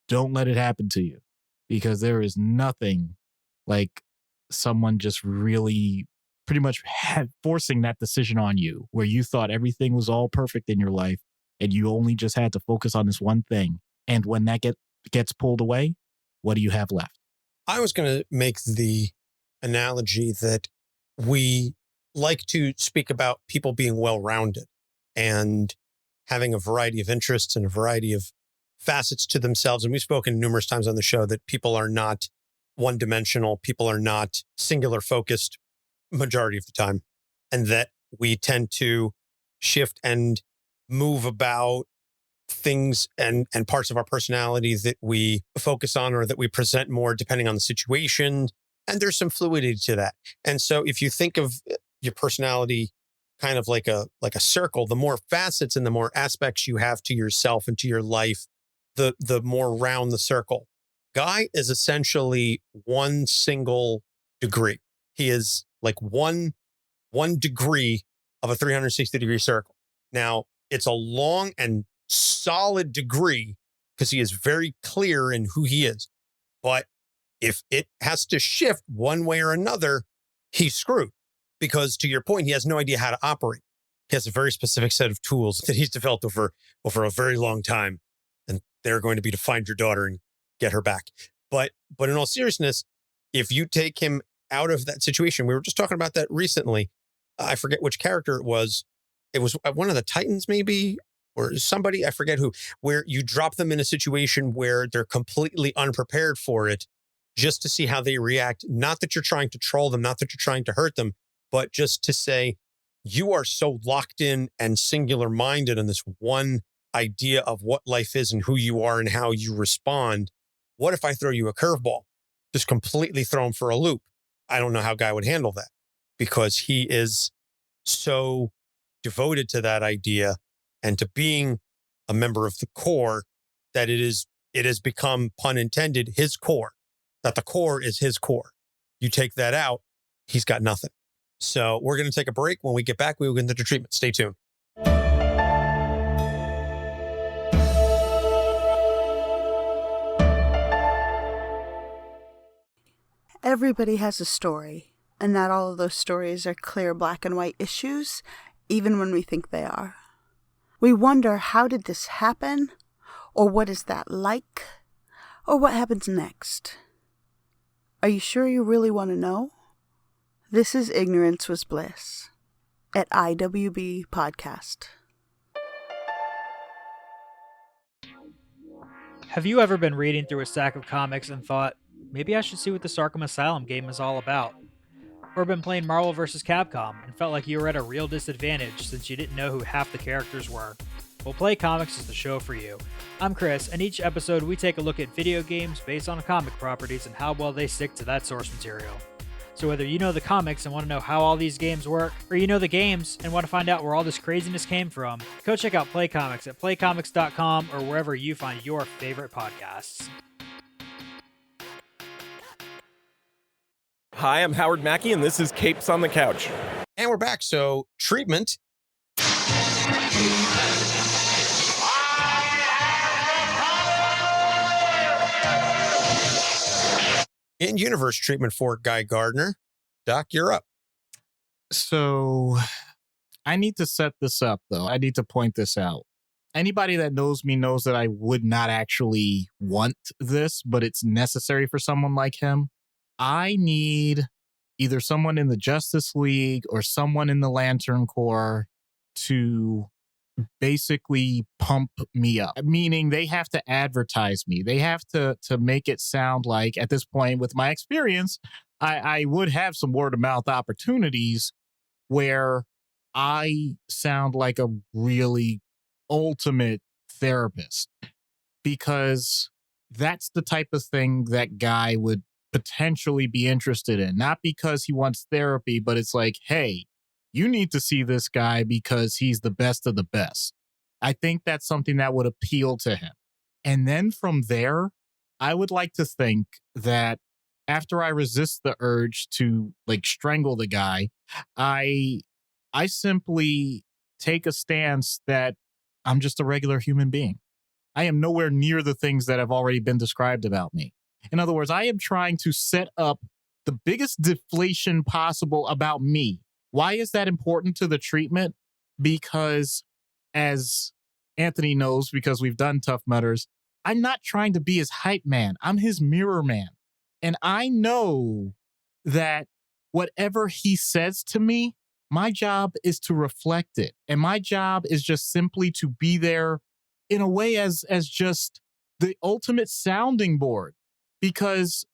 don't let it happen to you, because there is nothing like someone just really pretty much forcing that decision on you where you thought everything was all perfect in your life and you only just had to focus on this one thing. And when that gets pulled away, what do you have left? I was going to make the analogy that we like to speak about people being well-rounded and having a variety of interests and a variety of facets to themselves. And we've spoken numerous times on the show that people are not one-dimensional. People are not singular-focused majority of the time. And that we tend to shift and move about things and parts of our personality that we focus on or that we present more depending on the situation. And there's some fluidity to that. And so if you think of your personality kind of like a circle, the more facets and the more aspects you have to yourself and to your life, the more round the circle. Guy is essentially one single degree. He is like one degree of a 360-degree circle. Now, it's a long and solid degree because he is very clear in who he is. But if it has to shift one way or another, he's screwed. Because to your point, he has no idea how to operate. He has a very specific set of tools that he's developed over a very long time. And they're going to be to find your daughter and get her back. But in all seriousness, if you take him out of that situation. We were just talking about that recently. I forget which character it was. It was one of the Titans, maybe, or somebody, I forget who, where you drop them in a situation where they're completely unprepared for it just to see how they react. Not that you're trying to troll them, not that you're trying to hurt them, but just to say, you are so locked in and singular minded on this one idea of what life is and who you are and how you respond. What if I throw you a curveball? Just completely throw him for a loop. I don't know how Guy would handle that because he is so devoted to that idea and to being a member of the core that it has become, pun intended, his core, that the core is his core. You take that out, he's got nothing. So we're going to take a break. When we get back, we will get into the treatment. Stay tuned. Everybody has a story, and not all of those stories are clear black and white issues, even when we think they are. We wonder, how did this happen? Or what is that like? Or what happens next? Are you sure you really want to know? This is Ignorance Was Bliss at IWB Podcast. Have you ever been reading through a stack of comics and thought, maybe I should see what this Arkham Asylum game is all about? Or been playing Marvel vs. Capcom and felt like you were at a real disadvantage since you didn't know who half the characters were? Well, Play Comics is the show for you. I'm Chris, and each episode we take a look at video games based on comic properties and how well they stick to that source material. So whether you know the comics and want to know how all these games work, or you know the games and want to find out where all this craziness came from, go check out Play Comics at playcomics.com or wherever you find your favorite podcasts. Hi, I'm Howard Mackey, and this is Capes on the Couch. And we're back. So treatment. In-universe treatment for Guy Gardner. Doc, you're up. So I need to set this up, though. I need to point this out. Anybody that knows me knows that I would not actually want this, but it's necessary for someone like him. I need either someone in the Justice League or someone in the Lantern Corps to basically pump me up, meaning they have to advertise me. They have to make it sound like, at this point, with my experience, I would have some word of mouth opportunities where I sound like a really ultimate therapist, because that's the type of thing that Guy would potentially be interested in. Not because he wants therapy, but it's like, hey, you need to see this guy because he's the best of the best. I think that's something that would appeal to him. And then from there, I would like to think that after I resist the urge to strangle the guy, I simply take a stance that I'm just a regular human being. I am nowhere near the things that have already been described about me. In other words, I am trying to set up the biggest deflation possible about me. Why is that important to the treatment? Because, as Anthony knows, because we've done Tough Mutters, I'm not trying to be his hype man. I'm his mirror man. And I know that whatever he says to me, my job is to reflect it. And my job is just simply to be there in a way as just the ultimate sounding board. Because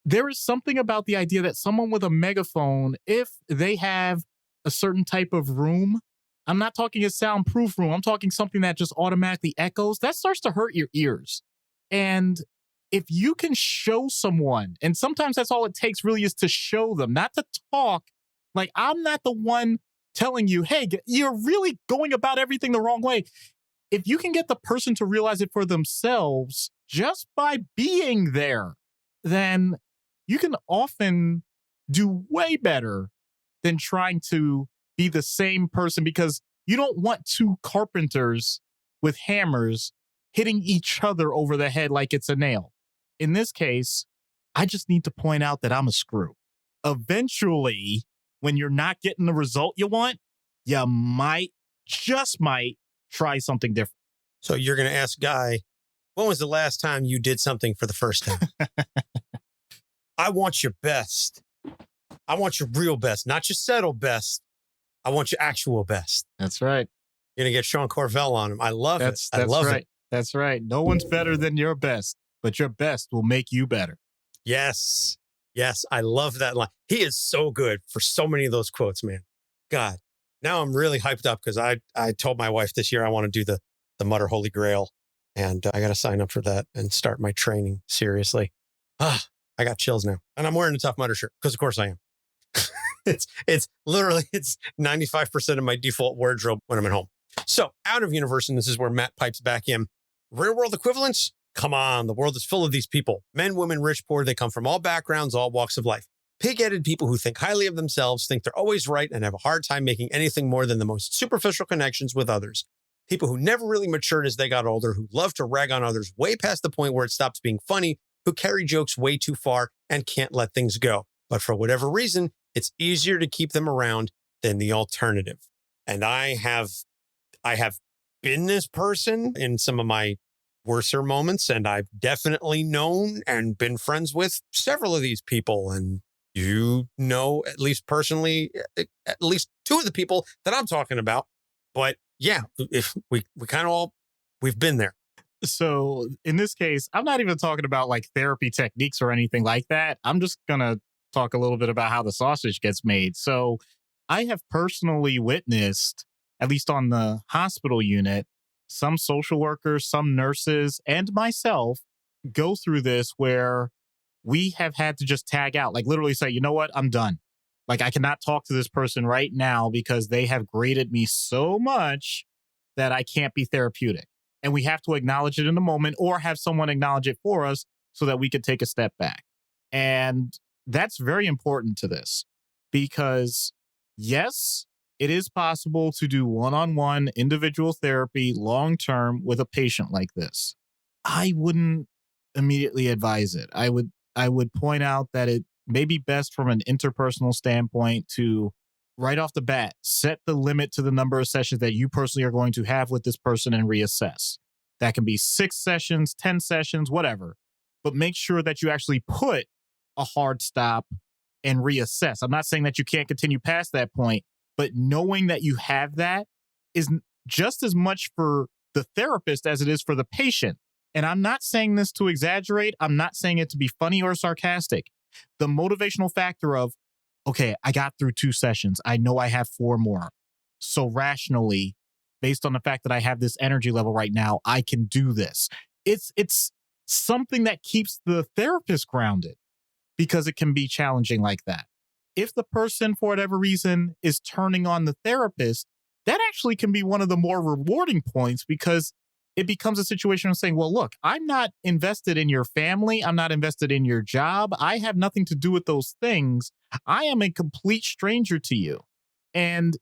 there is something about the idea that someone with a megaphone, if they have a certain type of room, I'm not talking a soundproof room, I'm talking something that just automatically echoes, that starts to hurt your ears. And if you can show someone, and sometimes that's all it takes really is to show them, not to talk. Like, I'm not the one telling you, hey, you're really going about everything the wrong way. If you can get the person to realize it for themselves just by being there, then you can often do way better than trying to be the same person, because you don't want two carpenters with hammers hitting each other over the head like it's a nail. In this case, I just need to point out that I'm a screw. Eventually, when you're not getting the result you want, you might try something different. So you're going to ask Guy, when was the last time you did something for the first time? I want your best. I want your real best, not your settled best. I want your actual best. That's right. You're going to get Sean Corvell on him. I love it. I That's love right. it. That's right. No one's better than your best, but your best will make you better. Yes. Yes. I love that line. He is so good for so many of those quotes, man. God, now I'm really hyped up because I told my wife this year I want to do the Mutter Holy Grail, and I got to sign up for that and start my training seriously. I got chills now, and I'm wearing a Tough Mudder shirt because of course I am. It's literally 95% of my default wardrobe when I'm at home. So out of universe, and this is where Matt pipes back in. Real world equivalents? Come on, the world is full of these people. Men, women, rich, poor, they come from all backgrounds, all walks of life. Pig-headed people who think highly of themselves, think they're always right, and have a hard time making anything more than the most superficial connections with others. People who never really matured as they got older, who love to rag on others way past the point where it stops being funny, who carry jokes way too far and can't let things go. But for whatever reason, it's easier to keep them around than the alternative. And I have been this person in some of my worser moments, and I've definitely known and been friends with several of these people. And you know, at least personally, at least two of the people that I'm talking about. But yeah, if we kind of all, we've been there. So in this case, I'm not even talking about like therapy techniques or anything like that. I'm just going to talk a little bit about how the sausage gets made. So I have personally witnessed, at least on the hospital unit, some social workers, some nurses, and myself go through this where we have had to just tag out, like literally say, you know what, I'm done. Like I cannot talk to this person right now because they have graded me so much that I can't be therapeutic. And we have to acknowledge it in the moment or have someone acknowledge it for us so that we could take a step back. And that's very important to this because yes, it is possible to do one-on-one individual therapy long-term with a patient like this. I wouldn't immediately advise it. I would point out that it may be best from an interpersonal standpoint to right off the bat, set the limit to the number of sessions that you personally are going to have with this person and reassess. That can be 6 sessions, 10 sessions, whatever. But make sure that you actually put a hard stop and reassess. I'm not saying that you can't continue past that point, but knowing that you have that is just as much for the therapist as it is for the patient. And I'm not saying this to exaggerate. I'm not saying it to be funny or sarcastic. The motivational factor of, okay, I got through 2 sessions. I know I have 4 more. So rationally, based on the fact that I have this energy level right now, I can do this. It's something that keeps the therapist grounded because it can be challenging like that. If the person, for whatever reason, is turning on the therapist, that actually can be one of the more rewarding points because it becomes a situation of saying, well, look, I'm not invested in your family. I'm not invested in your job. I have nothing to do with those things. I am a complete stranger to you. And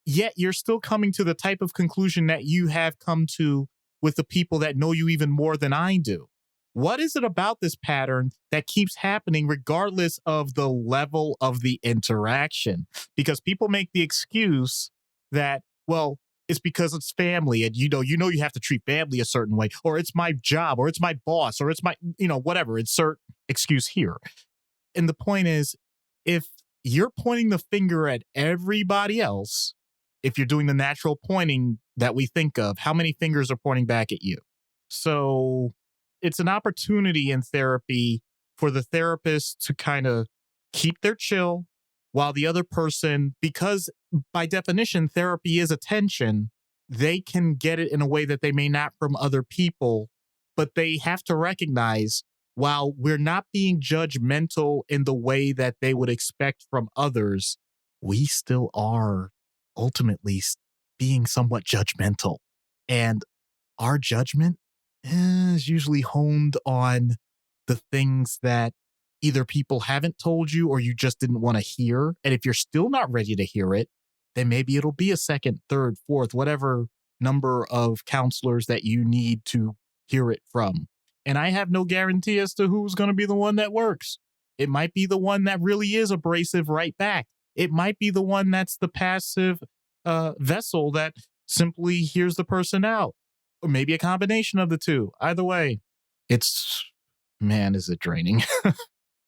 yet you're still coming to the type of conclusion that you have come to with the people that know you even more than I do. What is it about this pattern that keeps happening regardless of the level of the interaction? Because people make the excuse that, well, it's because it's family and you have to treat family a certain way, or it's my job, or it's my boss, or it's my, whatever, insert excuse here. And the point is, if you're pointing the finger at everybody else, if you're doing the natural pointing that we think of, how many fingers are pointing back at you? So it's an opportunity in therapy for the therapist to kind of keep their chill while the other person, because by definition, therapy is attention, they can get it in a way that they may not from other people, but they have to recognize while we're not being judgmental in the way that they would expect from others, we still are ultimately being somewhat judgmental. And our judgment is usually honed on the things that either people haven't told you or you just didn't want to hear. And if you're still not ready to hear it, then maybe it'll be a second, third, fourth, whatever number of counselors that you need to hear it from. And I have no guarantee as to who's going to be the one that works. It might be the one that really is abrasive right back. It might be the one that's the passive vessel that simply hears the person out. Or maybe a combination of the two. Either way, is it draining?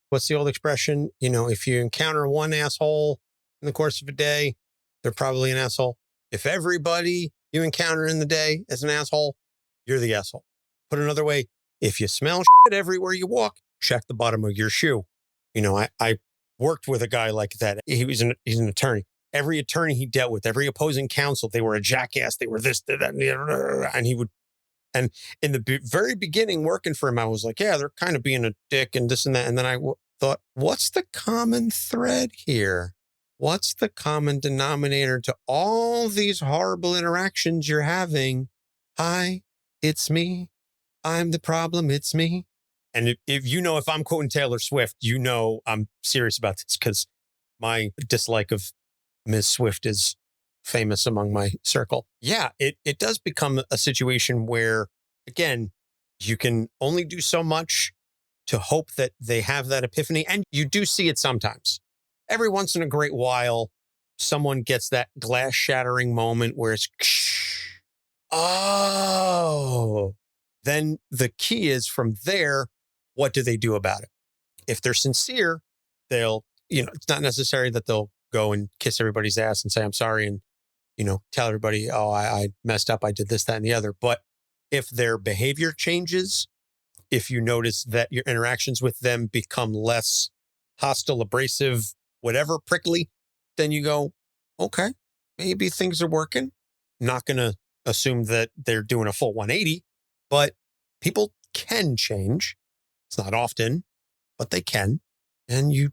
what's the old expression? If you encounter one asshole in the course of a day, they're probably an asshole. If everybody you encounter in the day is an asshole, you're the asshole. Put another way, if you smell shit everywhere you walk, check the bottom of your shoe. I worked with a guy like that. He's an attorney. Every attorney he dealt with, every opposing counsel, they were a jackass. They were this, that, and the other. And in the very beginning working for him, I was like, yeah, they're kind of being a dick and this and that. And then I thought, what's the common thread here? What's the common denominator to all these horrible interactions you're having? Hi, it's me. I'm the problem. It's me. And if I'm quoting Taylor Swift, I'm serious about this because my dislike of Ms. Swift is famous among my circle. Yeah, it does become a situation where, again, you can only do so much to hope that they have that epiphany. And you do see it sometimes. Every once in a great while, someone gets that glass shattering moment where it's, oh. Then the key is from there, what do they do about it? If they're sincere, they'll, it's not necessary that they'll go and kiss everybody's ass and say, I'm sorry. And, tell everybody, oh, I messed up. I did this, that, and the other. But if their behavior changes, if you notice that your interactions with them become less hostile, abrasive, whatever, prickly, then you go, okay, maybe things are working. Not going to assume that they're doing a full 180, but people can change. It's not often, but they can. And you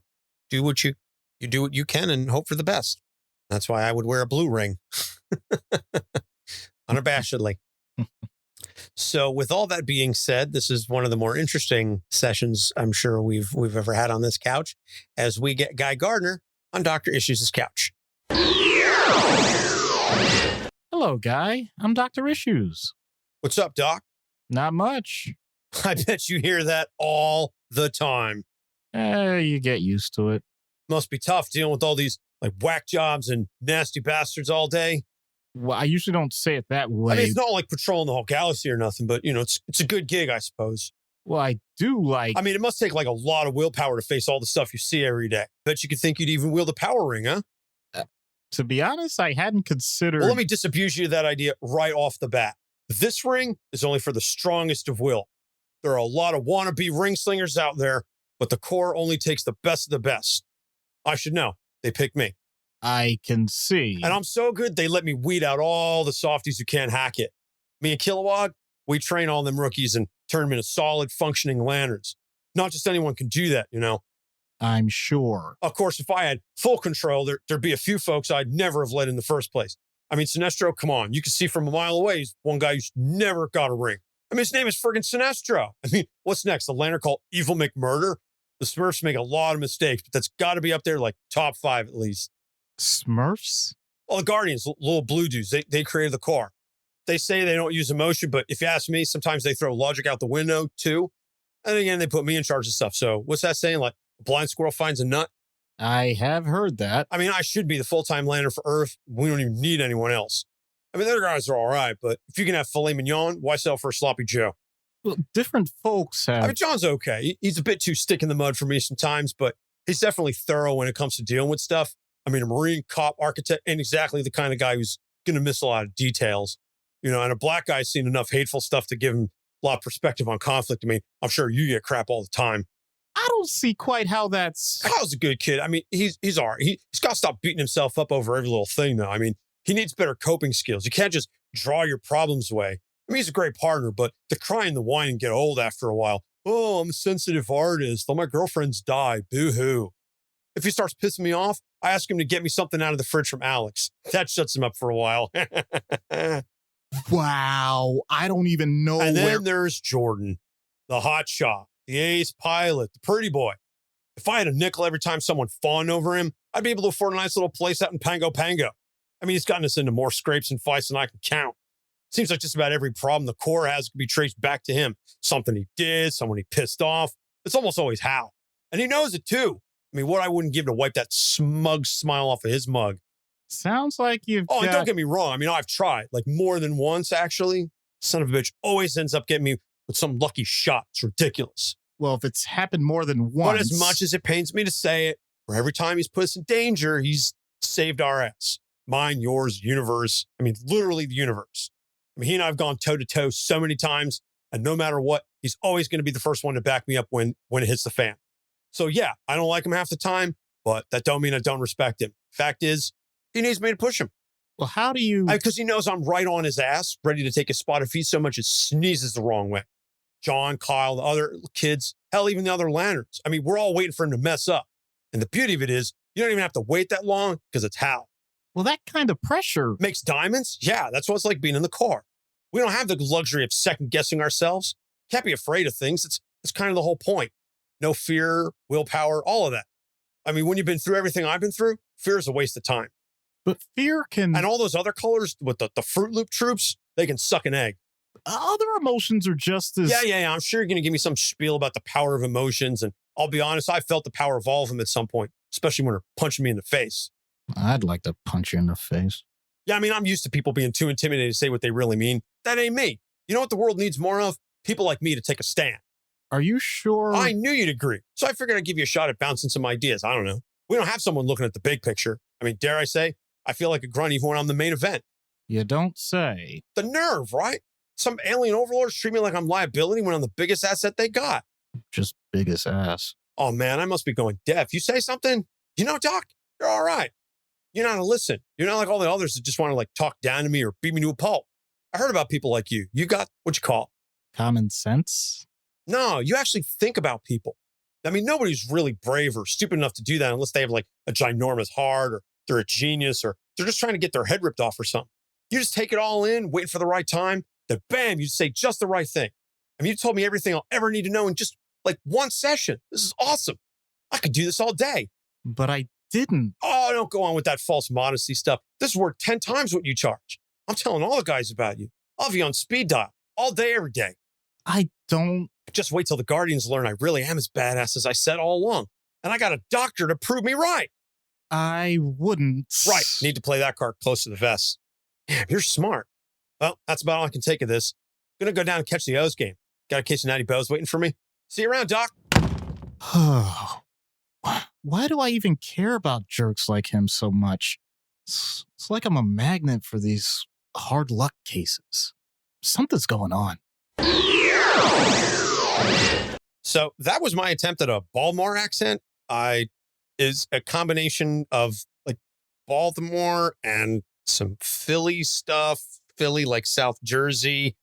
do what you do what you can and hope for the best. That's why I would wear a blue ring. Unabashedly. So with all that being said, this is one of the more interesting sessions I'm sure we've ever had on this couch as we get Guy Gardner on Dr. Issues' couch. Hello, Guy. I'm Dr. Issues. What's up, Doc? Not much. I bet you hear that all the time. You get used to it. Must be tough dealing with all these whack jobs and nasty bastards all day. Well, I usually don't say it that way. I mean, it's not like patrolling the whole galaxy or nothing, but, it's a good gig, I suppose. Well, I do like... I mean, it must take a lot of willpower to face all the stuff you see every day. Bet you could think you'd even wield a power ring, huh? To be honest, I hadn't considered... Well, let me disabuse you of that idea right off the bat. This ring is only for the strongest of will. There are a lot of wannabe ring slingers out there, but the core only takes the best of the best. I should know. They picked me. I can see. And I'm so good, they let me weed out all the softies who can't hack it. Me and Kilowog, we train all them rookies and turn them into solid, functioning lanterns. Not just anyone can do that, I'm sure. Of course, if I had full control, there'd be a few folks I'd never have let in the first place. I mean, Sinestro, come on. You can see from a mile away, he's one guy who's never got a ring. I mean, his name is friggin' Sinestro. I mean, what's next? A lantern called Evil McMurder? The Smurfs make a lot of mistakes, but that's got to be up there top 5 at least. Smurfs? Well, the Guardians, little blue dudes, they created the car. They say they don't use emotion, but if you ask me, sometimes they throw logic out the window too. And again, they put me in charge of stuff. So what's that saying? A blind squirrel finds a nut? I have heard that. I mean, I should be the full-time lantern for Earth. We don't even need anyone else. I mean, the other guys are all right, but if you can have filet mignon, why sell for a sloppy Joe? Well, different folks have... I mean, John's okay. He's a bit too stick in the mud for me sometimes, but he's definitely thorough when it comes to dealing with stuff. I mean, a Marine cop architect ain't exactly the kind of guy who's going to miss a lot of details. And a black guy's seen enough hateful stuff to give him a lot of perspective on conflict. I mean, I'm sure you get crap all the time. I don't see quite how that's... Kyle's a good kid. I mean, he's all right. He's got to stop beating himself up over every little thing, though. I mean, he needs better coping skills. You can't just draw your problems away. I mean, he's a great partner, but the cry and the whine get old after a while. Oh, I'm a sensitive artist. All my girlfriends die. Boo-hoo. If he starts pissing me off, I ask him to get me something out of the fridge from Alex. That shuts him up for a while. Wow. I don't even know And then there's Jordan, the hot shot, the ace pilot, the pretty boy. If I had a nickel every time someone fawned over him, I'd be able to afford a nice little place out in Pango Pango. I mean, he's gotten us into more scrapes and fights than I can count. Seems like just about every problem the core has can be traced back to him. Something he did, someone he pissed off. It's almost always Hal. And he knows it too. I mean, what I wouldn't give to wipe that smug smile off of his mug. Sounds like you've and don't get me wrong. I mean, I've tried, more than once, actually. Son of a bitch always ends up getting me with some lucky shot. It's ridiculous. Well, if it's happened more than once. But as much as it pains me to say it, for every time he's put us in danger, he's saved our ass. Mine, yours, universe. I mean, literally the universe. I mean, he and I have gone toe to toe so many times, and no matter what, he's always going to be the first one to back me up when it hits the fan. So yeah, I don't like him half the time, but that don't mean I don't respect him. Fact is, he needs me to push him. Well, how do you? Because he knows I'm right on his ass, ready to take his spot if he so much as sneezes the wrong way. John, Kyle, the other kids, hell, even the other lanterns. I mean, we're all waiting for him to mess up. And the beauty of it is, you don't even have to wait that long because it's Hal. Well, that kind of pressure makes diamonds. Yeah, that's what it's like being in the car. We don't have the luxury of second guessing ourselves. Can't be afraid of things. It's kind of the whole point. No fear, willpower, all of that. I mean, when you've been through everything I've been through, fear is a waste of time. But fear can... And all those other colors with the Fruit Loop troops, they can suck an egg. Other emotions are just as... Yeah. I'm sure you're going to give me some spiel about the power of emotions. And I'll be honest, I felt the power of all of them at some point, especially when they're punching me in the face. I'd like to punch you in the face. Yeah, I mean, I'm used to people being too intimidated to say what they really mean. That ain't me. You know what the world needs more of? People like me to take a stand. Are you sure? I knew you'd agree. So I figured I'd give you a shot at bouncing some ideas. I don't know. We don't have someone looking at the big picture. I mean, dare I say, I feel like a grunt even when I'm the main event. You don't say. The nerve, right? Some alien overlords treat me like I'm liability when I'm the biggest asset they got. Just biggest ass. Oh, man, I must be going deaf. You say something, you know, Doc, you're all right. You're not a listen. You're not like all the others that just want to like talk down to me or beat me to a pulp. I heard about people like you. You got what you call common sense? No, you actually think about people. I mean, nobody's really brave or stupid enough to do that unless they have like a ginormous heart or they're a genius or they're just trying to get their head ripped off or something. You just take it all in, waiting for the right time, then bam, you say just the right thing. I mean, you told me everything I'll ever need to know in just like one session. This is awesome. I could do this all day. But I didn't. Oh, don't go on with that false modesty stuff. This is worth 10 times what you charge. I'm telling all the guys about you. I'll be on speed dial all day, every day. I don't. Just wait till the Guardians learn I really am as badass as I said all along. And I got a doctor to prove me right. I wouldn't. Right. Need to play that card close to the vest. Damn, you're smart. Well, that's about all I can take of this. Gonna go down and catch the O's game. Got a case of Natty Bows waiting for me. See you around, Doc. Why do I even care about jerks like him so much? It's like I'm a magnet for these hard luck cases. Something's going on. So that was my attempt at a Baltimore accent. Is a combination of like Baltimore and some Philly stuff. Philly, like South Jersey.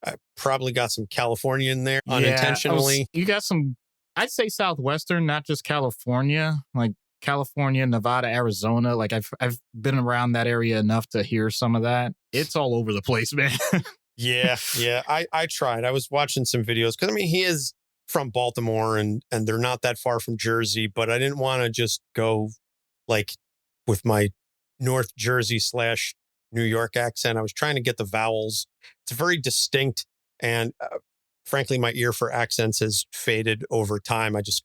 I probably got some California in there unintentionally. You got some, I'd say Southwestern, not just California, like California, Nevada, Arizona. Like I've been around that area enough to hear some of that. It's all over the place, man. Yeah. I tried. I was watching some videos because I mean, he is from Baltimore and they're not that far from Jersey, but I didn't want to just go like with my North Jersey / New York accent. I was trying to get the vowels. It's very distinct. And frankly, my ear for accents has faded over time. It's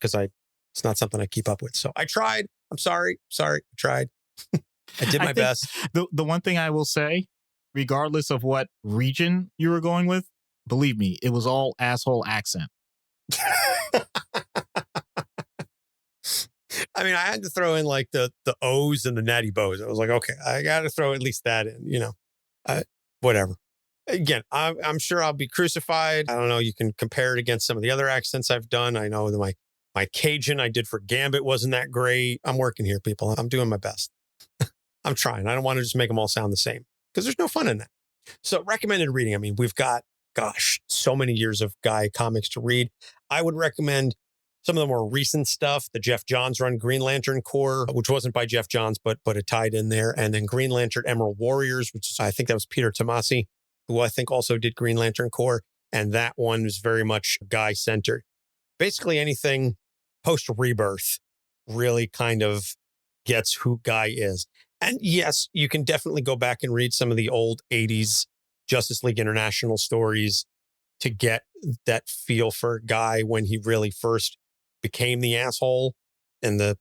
not something I keep up with. So I tried. I'm sorry. I tried. I did my best. The one thing I will say, regardless of what region you were going with, believe me, it was all asshole accent. I mean, I had to throw in like the O's and the Natty Bows. I was like, okay, I got to throw at least that in, you know, whatever. Again, I'm sure I'll be crucified. I don't know. You can compare it against some of the other accents I've done. I know that my Cajun I did for Gambit wasn't that great. I'm working here, people. I'm doing my best. I'm trying. I don't want to just make them all sound the same because there's no fun in that. So recommended reading. I mean, we've got, so many years of Guy comics to read. I would recommend some of the more recent stuff, the Jeff Johns run Green Lantern Corps, which wasn't by Jeff Johns, but it tied in there. And then Green Lantern Emerald Warriors, which I think that was Peter Tomasi, who I think also did Green Lantern Corps. And that one was very much Guy-centered. Basically anything post-Rebirth really kind of gets who Guy is. And yes, you can definitely go back and read some of the old 80s Justice League International stories to get that feel for Guy when he really first became the asshole and the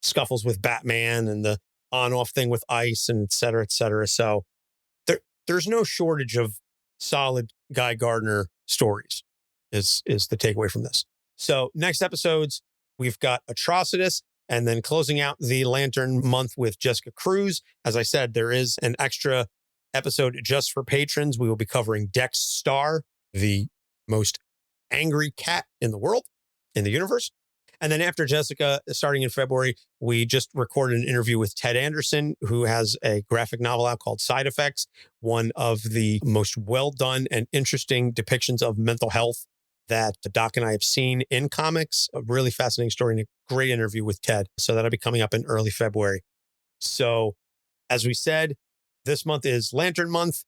scuffles with Batman and the on-off thing with Ice and et cetera, et cetera. So there's no shortage of solid Guy Gardner stories is the takeaway from this. So next episodes, we've got Atrocitus, and then closing out the Lantern month with Jessica Cruz. As I said, there is an extra episode just for patrons. We will be covering Dex Star, the most angry cat in the world, in the universe. And then after Jessica, starting in February, we just recorded an interview with Ted Anderson, who has a graphic novel out called Side Effects, one of the most well done and interesting depictions of mental health that Doc and I have seen in comics. A really fascinating story and a great interview with Ted. So that'll be coming up in early February. So as we said, this month is Lantern Month.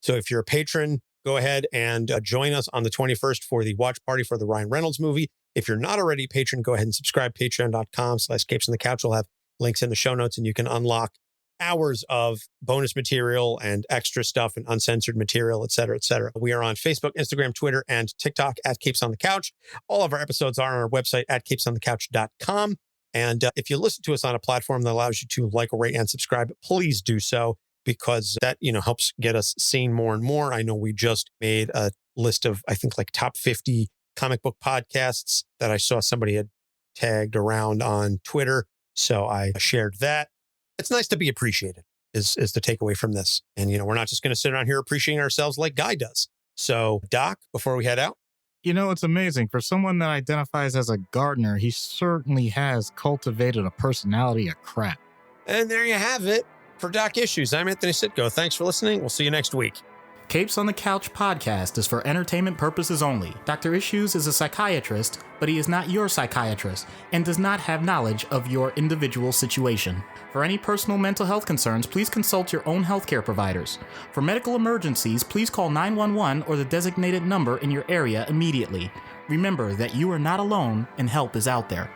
So if you're a patron, go ahead and join us on the 21st for the watch party for the Ryan Reynolds movie. If you're not already a patron, go ahead and subscribe. Patreon.com/Capes on the Couch will have links in the show notes, and you can unlock hours of bonus material and extra stuff and uncensored material, et cetera, et cetera. We are on Facebook, Instagram, Twitter, and TikTok at Capes on the Couch. All of our episodes are on our website at capesonthecouch.com. And if you listen to us on a platform that allows you to like, rate, and subscribe, please do so, because that, helps get us seen more and more. I know we just made a list of, I think, like top 50 comic book podcasts that I saw somebody had tagged around on Twitter. So I shared that. It's nice to be appreciated is the takeaway from this. And, we're not just going to sit around here appreciating ourselves like Guy does. So Doc, before we head out. It's amazing. For someone that identifies as a gardener, he certainly has cultivated a personality of crap. And there you have it. For Doc Issues, I'm Anthony Sitko. Thanks for listening. We'll see you next week. Capes on the Couch podcast is for entertainment purposes only. Dr. Issues is a psychiatrist, but he is not your psychiatrist and does not have knowledge of your individual situation. For any personal mental health concerns, please consult your own healthcare providers. For medical emergencies, please call 911 or the designated number in your area immediately. Remember that you are not alone and help is out there.